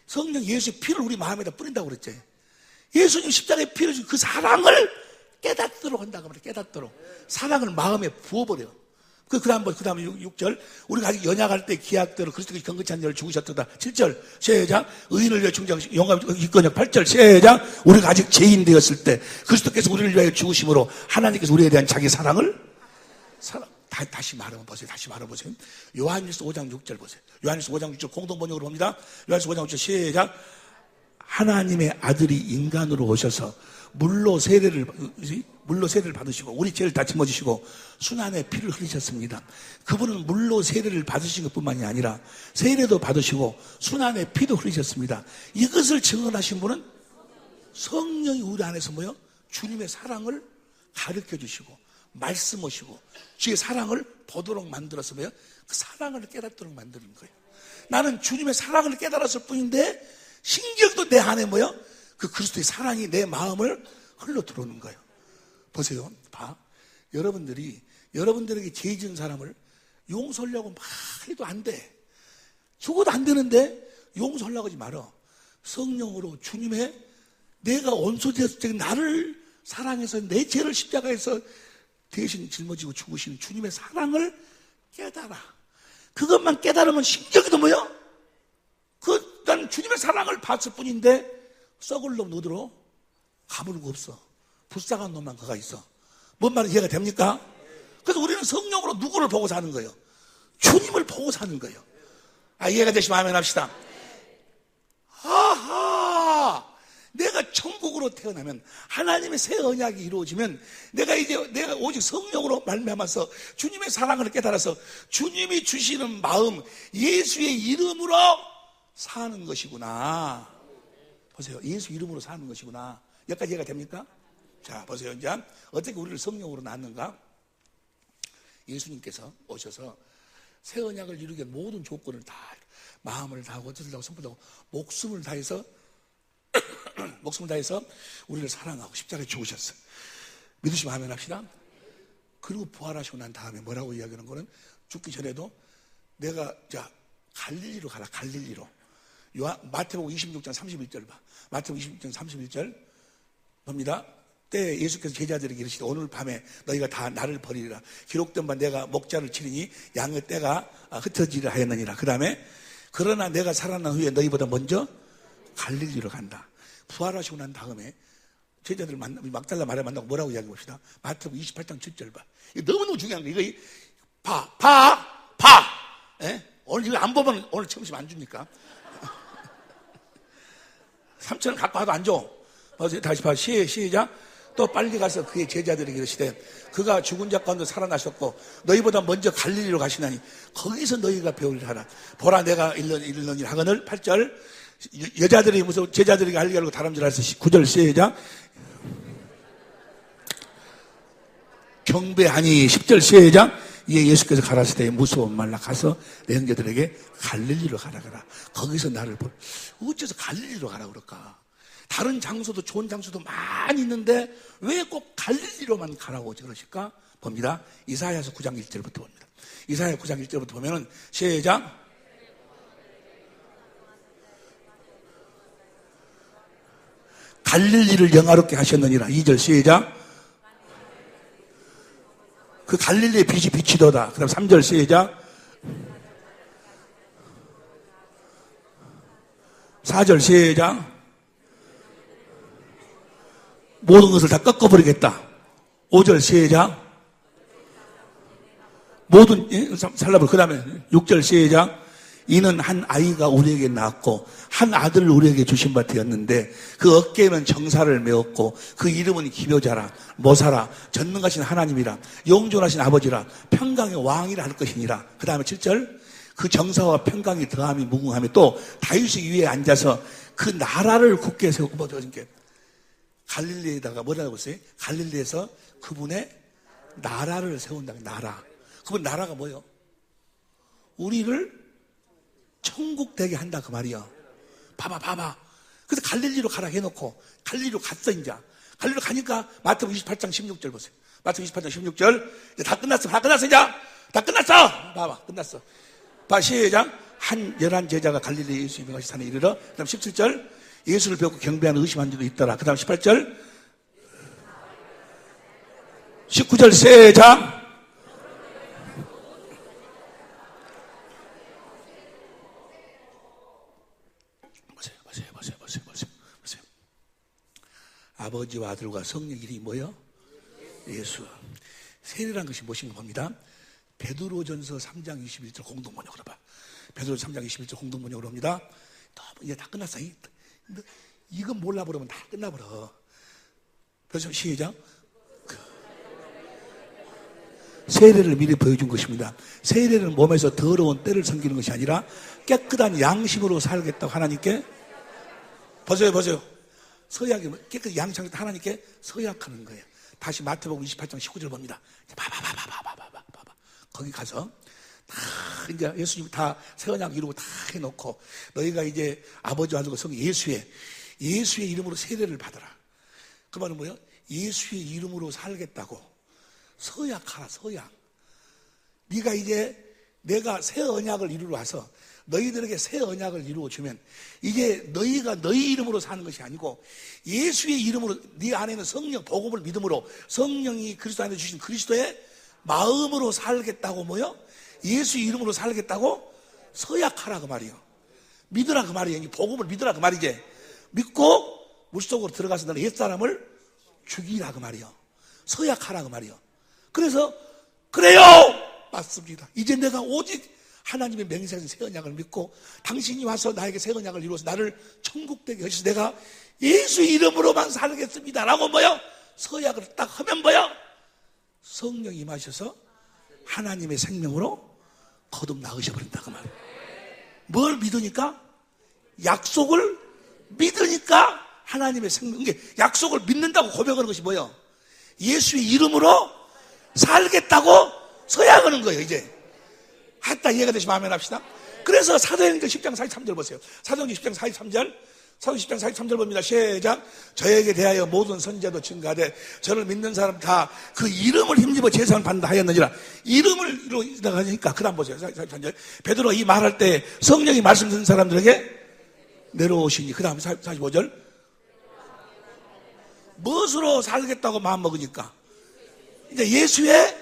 성령 예수의 피를 우리 마음에다 뿌린다고 그랬지. 예수님 십자가에 피를 주신 그 사랑을 깨닫도록 한다고 말이야. 깨닫도록 사랑을 마음에 부어버려. 그 다음에 6절 우리가 아직 연약할 때 기약대로 그리스도께서 경건치 않은 자를 죽으셨다. 7절 시작. 의인을 위해 중장 영광 이끌냐. 8절 시작. 우리가 아직 죄인 되었을 때 그리스도께서 우리를 위하여 죽으심으로 하나님께서 우리에 대한 자기 사랑을 다시 말해보세요. 요한일서 5장 6절 보세요. 요한일서 5장 6절 공동번역으로 봅니다. 요한일서 5장 6절 시작. 하나님의 아들이 인간으로 오셔서 물로 세례를 받으시고 우리 죄를 다 짊어지시고 순환의 피를 흘리셨습니다. 그분은 물로 세례를 받으신 것뿐만이 아니라 세례도 받으시고 순환의 피도 흘리셨습니다. 이것을 증언하신 분은 성령이 우리 안에서 뭐요? 주님의 사랑을 가르쳐 주시고 말씀하시고 주의 사랑을 보도록 만들어서 뭐요? 그 사랑을 깨닫도록 만드는 거예요. 나는 주님의 사랑을 깨달았을 뿐인데 신경도 내 안에 뭐요? 그 그리스도의 사랑이 내 마음을 흘러 들어오는 거예요. 보세요. 여러분들에게 죄 지은 사람을 용서하려고 막 해도 안 돼. 죽어도 안 되는데 용서하려고 하지 말어. 성령으로 주님의 내가 원수 되었을 때 나를 사랑해서 내 죄를 십자가에서 대신 짊어지고 죽으신 주님의 사랑을 깨달아. 그것만 깨달으면 신경도 뭐요? 난 주님의 사랑을 봤을 뿐인데 썩을 놈 너더러 가물고 없어. 불쌍한 놈만 거가 있어. 뭔 말인지 이해가 됩니까? 그래서 우리는 성령으로 누구를 보고 사는 거예요? 주님을 보고 사는 거예요. 이해가 되시면 아멘 합시다. 내가 천국으로 이름으로 태어나면, 하나님의 새 언약이 이루어지면, 내가 오직 성령으로 말미암아서 주님의 사랑을 깨달아서 주님이 주시는 마음, 예수의 이름으로 사는 것이구나. 보세요. 예수 이름으로 사는 것이구나. 여기까지 이해가 됩니까? 자, 보세요. 이제 어떻게 우리를 성령으로 낳는가? 예수님께서 오셔서 새 언약을 이루기 위한 모든 조건을 다, 마음을 다하고 뜻을 다하고 성품을 다하고 목숨을 다해서 우리를 사랑하고 십자가에 죽으셨어요. 믿으시면 아멘 합시다. 그리고 부활하시고 난 다음에 뭐라고 이야기하는 거는, 죽기 전에도 내가, 자, 갈릴리로 가라. 갈릴리로. 마태복음 26장 31절 봐. 마태복음 26장 31절 봅니다. 때 예수께서 제자들에게 이르시되 오늘 밤에 너희가 다 나를 버리리라. 기록된 바 내가 목자를 치리니 양의 떼가 흩어지려 하였느니라. 그 다음에 그러나 내가 살아난 후에 너희보다 먼저 갈릴리로 간다. 부활하시고 난 다음에 제자들을 막달라 마리아 만나고 뭐라고 이야기해 봅시다. 마태복음 28장 7절 봐. 이거 너무너무 중요한 거. 이거 봐. 예? 오늘 이거 안 보면 오늘 점심 안 줍니까? 3,000원 갖고 와도 안 줘. 다시 봐. 시작. 또 빨리 가서 그의 제자들에게 이르시되 그가 죽은 자 가운데 살아나셨고 너희보다 먼저 갈릴리로 가시나니 거기서 너희가 배우리라 하라. 보라 내가 이르노니 하거늘. 8절. 여자들이 무서워 제자들에게 알리게 다람쥐라서 9절 시작. 경배하니 10절 시작. 이에 예수께서 가라사대 무서워 말라 가서 내 형제들에게 갈릴리로 가라. 거기서 나를 어째서 갈릴리로 가라 그럴까? 다른 장소도 좋은 장소도 많이 있는데 왜 꼭 갈릴리로만 가라고 그러실까? 봅니다. 이사야서 9장 1절부터 봅니다. 이사야 9장 1절부터 보면은 시작. 갈릴리를 영화롭게 하셨느니라. 2절 시작. 그 갈릴리의 빛이 비치도다. 그 다음 3절 시작. 4절 시작. 모든 것을 다 꺾어버리겠다. 5절 시작. 그 다음에 6절 시작. 이는 한 아이가 우리에게 낳았고 한 아들을 우리에게 주신 바 되었는데 그 어깨에는 정사를 메었고 그 이름은 기묘자라 모사라 전능하신 하나님이라 영존하신 아버지라 평강의 왕이라 할 것이니라. 그 다음에 7절. 그 정사와 평강이 더함이 무궁함이 또 다윗의 위에 앉아서 그 나라를 굳게 세우고 갈릴리에다가 뭐라고 했어요? 갈릴리에서 그분의 나라를 세운다. 나라. 그분 나라가 뭐예요? 우리를 천국 되게 한다 그 말이야. 봐봐. 그래서 갈릴리로 가라 해놓고 갈릴리로 갔어. 이제 갈릴리로 가니까 마태복음 28장 16절 보세요. 마태복음 28장 16절. 이제 다 끝났어 이제 다 끝났어. 봐봐 끝났어. 봐 시작. 한 11 제자가 갈릴리 예수 유명하신 산에 이르러. 그 다음 17절. 예수를 배우고 경배하는 의심한 자도 있더라. 그 다음 18절. 19절 시작. 보세요. 아버지와 아들과 성령 이름이 뭐예요? 예수. 세례라는 것이 무엇인가 봅니다. 베드로전서 3장 21절 공동번역으로 봐. 베드로전서 3장 21절 공동번역으로 합니다. 이제 다 끝났어. 이건 몰라버리면 다 끝나버려. 그래서 시작. 세례를 미리 보여준 것입니다. 세례는 몸에서 더러운 때를 섬기는 것이 아니라 깨끗한 양심으로 살겠다고 하나님께 보세요. 서약이 깨끗한 양심으로 하나님께 서약하는 거예요. 다시 마태복음 28장 19절 봅니다. 봐봐. 거기 가서 다 이제 예수님 다 새 언약 이루고 다 해놓고 너희가 이제 아버지와 아들과 성령 예수의 이름으로 세례를 받아라. 그 말은 뭐예요? 예수의 이름으로 살겠다고 서약하라. 서약. 네가 이제 내가 새 언약을 이루러 와서 너희들에게 새 언약을 이루어 주면 이제 너희가 너희 이름으로 사는 것이 아니고 예수의 이름으로 네 안에는 성령 복음을 믿음으로 성령이 그리스도 안에 주신 그리스도의 마음으로 살겠다고 뭐요? 예수 이름으로 살겠다고 서약하라 그 말이요. 믿으라 그 말이에요. 복음을 믿으라 그 말이지. 믿고 물속으로 들어가서 너는 옛사람을 죽이라 그 말이요. 서약하라 그 말이요. 그래서 그래요. 맞습니다. 이제 내가 오직 하나님의 맹세하신 새 언약을 믿고 당신이 와서 나에게 새 언약을 이루어서 나를 천국 되게 하셔서 내가 예수 이름으로만 살겠습니다 라고 뭐요? 서약을 딱 하면 뭐요? 성령이 임하셔서 하나님의 생명으로 거듭 나으셔버린다 그 말이에요. 뭘 믿으니까? 약속을 믿으니까 하나님의 생명. 약속을 믿는다고 고백하는 것이 뭐예요? 예수의 이름으로 살겠다고 서약하는 거예요. 이제 하다 이해가 되시면 아멘 합시다. 그래서 사도행전 10장 43절 보세요. 사도행전 10장 43절, 사도행전 10장 43절 봅니다. 시작. 저에게 대하여 모든 선지자도 증가하되 저를 믿는 사람 다 그 이름을 힘입어 제사를 받는다 하였느니라. 이름을 이루어가니까 그 다음 보세요. 43절. 베드로 이 말할 때 성령이 말씀 듣는 사람들에게 내려오시니. 그 다음 45절. 무엇으로 살겠다고 마음먹으니까 이제 예수의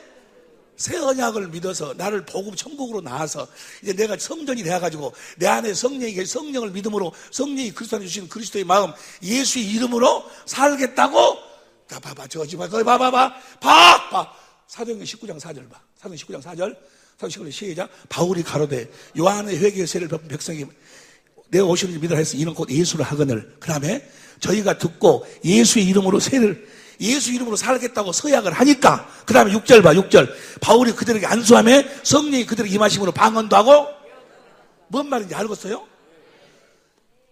새 언약을 믿어서 나를 복음 천국으로 나와서 이제 내가 성전이 되어가지고 내 안에 성령이 성령을 믿음으로 성령이 그리스도 안에 주신 그리스도의 마음 예수의 이름으로 살겠다고. 자 봐봐 저지 마 거기 봐봐 사도행전 19장 4절 봐. 사도행전 19장 4절 사도행전 19장 시작. 바울이 가로되 요한의 회개의 세를 베푼 백성이 내가 오시는 줄 믿으라 했으 이는 곧 예수를 하거늘. 그 다음에 저희가 듣고 예수의 이름으로 예수 이름으로 살겠다고 서약을 하니까 그 다음에 6절 봐. 6절 바울이 그들에게 안수하며 성령이 그들에게 임하심으로 방언도 하고. 뭔 말인지 알겠어요?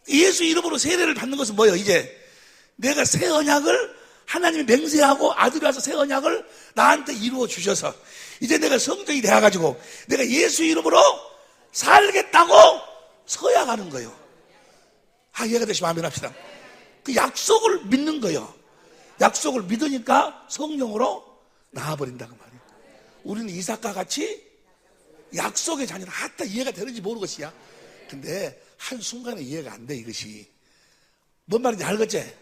예수 이름으로 세례를 받는 것은 뭐예요? 이제 내가 새 언약을 하나님이 맹세하고 아들이 와서 새 언약을 나한테 이루어 주셔서 이제 내가 성전이 되어가지고 내가 예수 이름으로 살겠다고 서약하는 거예요. 이해가 되시면 아멘 합시다. 그 약속을 믿는 거예요. 약속을 믿으니까 성령으로 나와버린다고 말이에요. 우리는 이삭과 같이 약속의 자녀는 하다 이해가 되는지 모르는 것이야. 근데 한순간에 이해가 안 돼 이것이. 뭔 말인지 알겠지?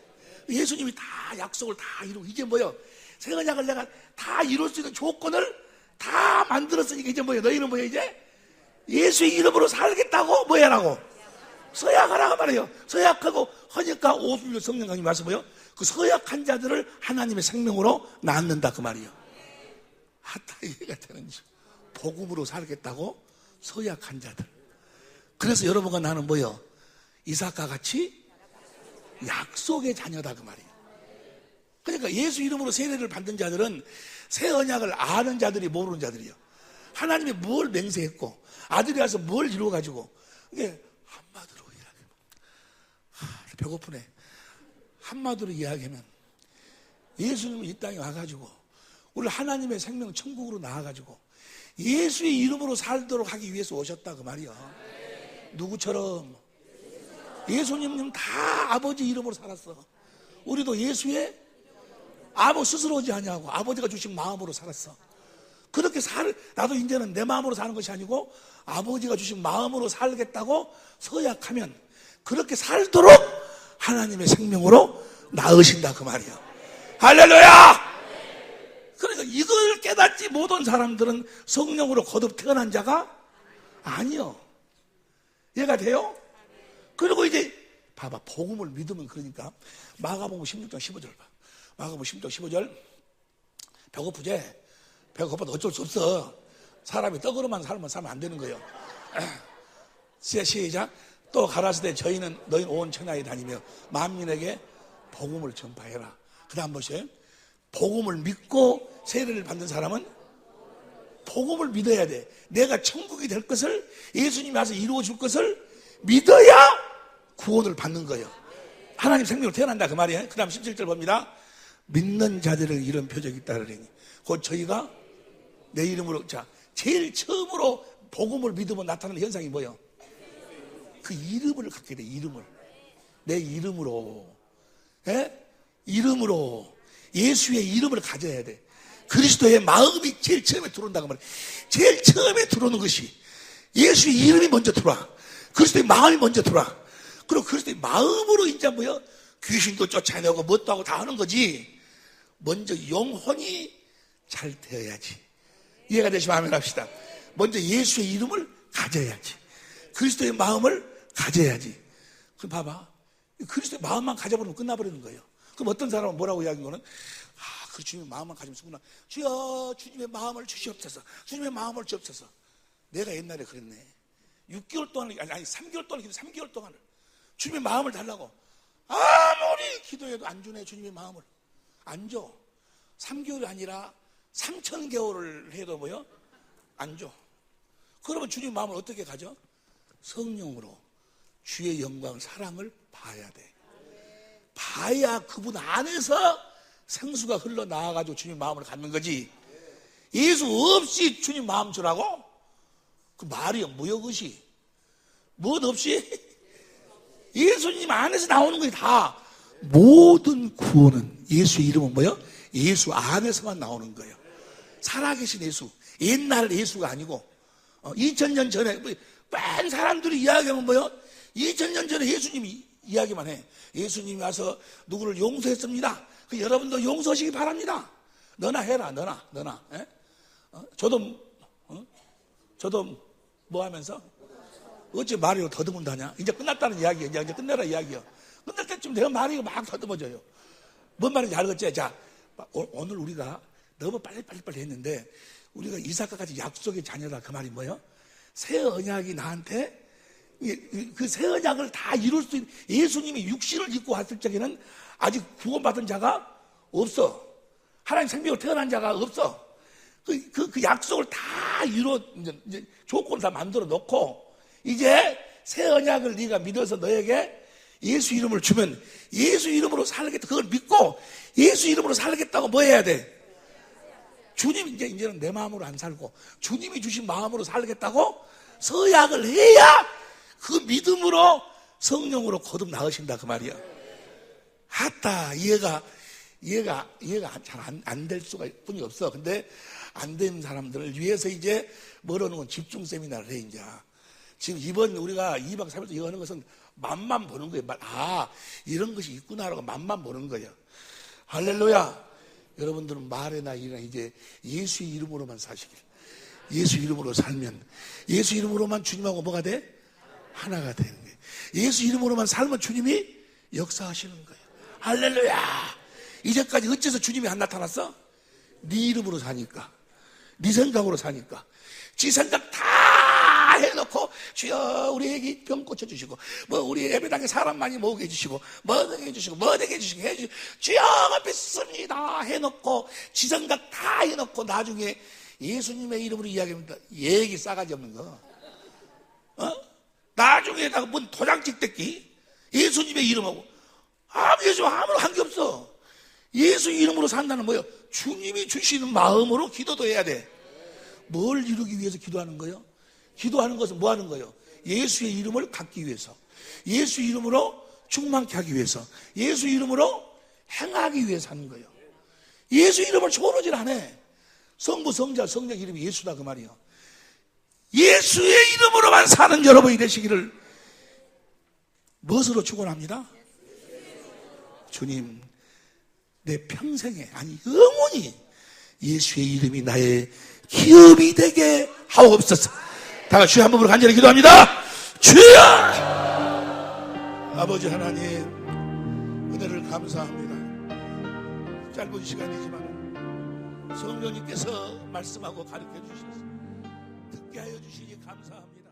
예수님이 다 약속을 다 이루고 이제 뭐요? 새 언약을 내가 다 이룰 수 있는 조건을 다 만들었으니까 이제 뭐예요? 너희는 뭐예요 이제? 예수의 이름으로 살겠다고 뭐 해라고? 서약하라고 말해요. 서약하고 하니까 50일 성령 강의 말씀 뭐예요? 그 서약한 자들을 하나님의 생명으로 낳는다 그 말이에요. 하다 이해가 되는지. 복음으로 살겠다고 서약한 자들. 그래서 여러분과 나는 뭐예요? 이삭과 같이 약속의 자녀다 그 말이에요. 그러니까 예수 이름으로 세례를 받는 자들은 새 언약을 아는 자들이 모르는 자들이에요. 하나님이 뭘 맹세했고 아들이 와서 뭘 이루어가지고 이게 한마디로 이야기하면 배고프네. 한마디로 이야기하면 예수님이 이 땅에 와가지고 우리 하나님의 생명 천국으로 나와가지고 예수의 이름으로 살도록 하기 위해서 오셨다 그 말이야. 누구처럼? 예수님은 다 아버지 이름으로 살았어. 우리도 예수의 스스로 오지 아니하고 아버지가 주신 마음으로 살았어. 그렇게 나도 이제는 내 마음으로 사는 것이 아니고 아버지가 주신 마음으로 살겠다고 서약하면 그렇게 살도록 하나님의 생명으로 낳으신다 그 말이야. 할렐루야! 그러니까 이걸 깨닫지 못한 사람들은 성령으로 거듭 태어난 자가 아니요. 이해가 돼요? 그리고 이제 봐봐 복음을 믿으면 그러니까 마가복음 16장 15절 봐. 마가복음 16장 15절 배고프지? 배고파도 어쩔 수 없어. 사람이 떡으로만 살면 안 되는 거예요. 시작. 또 가라사대 저희는 너희는 온 천하에 다니며 만민에게 복음을 전파해라. 그 다음 보세요. 복음을 믿고 세례를 받는 사람은 복음을 믿어야 돼. 내가 천국이 될 것을 예수님이 와서 이루어 줄 것을 믿어야 구원을 받는 거예요. 하나님 생명으로 태어난다 그 말이에요. 그 다음 17절 봅니다. 믿는 자들에게 이런 표적이 있다르니 곧 저희가 내 이름으로 제일 처음으로 복음을 믿으면 나타나는 현상이 뭐예요? 그 이름을 갖게 돼. 이름을 내 이름으로 이름으로 예수의 이름을 가져야 돼. 그리스도의 마음이 제일 처음에 들어온다고 말이에요. 제일 처음에 들어오는 것이 예수의 이름이 먼저 들어와. 그리스도의 마음이 먼저 들어와. 그리고 그리스도의 마음으로 이제 뭐야? 귀신도 쫓아내고 뭣도 하고 다 하는 거지. 먼저 영혼이 잘 되어야지. 이해가 되시면 아멘 합시다. 먼저 예수의 이름을 가져야지. 그리스도의 마음을 가져야지. 그럼 봐봐. 그리스도의 마음만 가져버리면 끝나버리는 거예요. 그럼 어떤 사람은 뭐라고 이야기하는 거는 그 주님의 마음만 가지면 쓰구나. 주여 주님의 마음을 주시옵소서. 주님의 마음을 주옵소서. 내가 옛날에 그랬네. 6개월 동안, 아니 3개월 동안 기도, 3개월 동안을 주님의 마음을 달라고 아무리 기도해도 안 주네. 주님의 마음을 안 줘. 3개월이 아니라 3,000개월을 해도 뭐요? 안 줘. 그러면 주님의 마음을 어떻게 가져? 성령으로 주의 영광, 사랑을 봐야 돼. 봐야 그분 안에서 생수가 흘러나와가지고 주님 마음을 갖는 거지. 예수 없이 주님 마음 주라고? 그 말이요, 무역의시. 무엇 없이? 예수님 안에서 나오는 거예요, 다. 모든 구원은 예수의 이름은 뭐요? 예수 안에서만 나오는 거예요. 살아계신 예수. 옛날 예수가 아니고 2000년 전에 많은 사람들이 이야기하면 뭐요? 2000년 전에 예수님이 이야기만 해. 예수님이 와서 누구를 용서했습니다. 여러분도 용서하시기 바랍니다. 너나 해라, 너나. 예? 저도 뭐 하면서? 어째 말이 더듬은다냐? 이제 끝났다는 이야기야. 이제 끝내라 이야기야. 끝날 때쯤 내가 말이 막 더듬어져요. 뭔 말인지 알겠지? 자, 오늘 우리가 너무 빨리 했는데, 우리가 이삭과같이 약속의 자녀다. 그 말이 뭐예요? 새 언약이 나한테, 그 새 언약을 다 이룰 수 있는, 예수님이 육신을 입고 왔을 적에는 아직 구원받은 자가 없어. 하나님 생명으로 태어난 자가 없어. 그 약속을 다 이제 조건을 다 만들어 놓고, 이제 새 언약을 네가 믿어서 너에게 예수 이름을 주면 예수 이름으로 살겠다. 그걸 믿고 예수 이름으로 살겠다고 뭐 해야 돼? 주님, 이제는 내 마음으로 안 살고 주님이 주신 마음으로 살겠다고 서약을 해야 그 믿음으로 성령으로 거듭 나으신다. 그 말이야. 아따, 이해가 잘 안 될 수가 뿐이 없어. 근데 안 된 사람들을 위해서 이제 뭐라는 건 집중 세미나를 해, 이제. 지금 이번 우리가 2박 3일 이거 하는 것은 맛만 보는 거예요. 아, 이런 것이 있구나라고 맛만 보는 거예요. 할렐루야. 여러분들은 말이나 일이나 이제 예수의 이름으로만 사시길. 예수 이름으로 살면, 예수 이름으로만 주님하고 뭐가 돼? 하나가 되는 거예요. 예수 이름으로만 살면 주님이 역사하시는 거예요. 할렐루야. 이제까지 어째서 주님이 안 나타났어? 네 이름으로 사니까, 네 생각으로 사니까. 지 생각 다 해놓고, 주여 우리 애기 병 고쳐주시고, 뭐 우리 예배당에 사람 많이 모으게 해주시고, 뭐 되게 해주시고, 뭐 되게 해주시고, 주여 믿습니다 해놓고, 지 생각 다 해놓고 나중에 예수님의 이름으로 이야기합니다. 얘기 싸가지 없는 거. 나중에다가 뭔 도장 찍댔기? 예수님의 이름하고 예수 아무런 한 게 없어. 예수 이름으로 산다는 뭐예요? 주님이 주시는 마음으로 기도도 해야 돼. 뭘 이루기 위해서 기도하는 거예요? 기도하는 것은 뭐 하는 거예요? 예수의 이름을 갖기 위해서, 예수 이름으로 충만케 하기 위해서, 예수 이름으로 행하기 위해서 하는 거예요. 예수 이름을 초월하질 않아. 성부, 성자, 성령 이름이 예수다. 그 말이에요. 예수의 이름으로만 사는 여러분이 되시기를 무엇으로 축원합니다? 주님, 내 평생에, 아니 영원히 예수의 이름이 나의 기업이 되게 하옵소서. 다 같이 주여 한 번으로 간절히 기도합니다. 주여! 아버지 하나님, 은혜를 감사합니다. 짧은 시간이지만 성령님께서 말씀하고 가르쳐 주셔서 듣게 하여 주시니 감사합니다.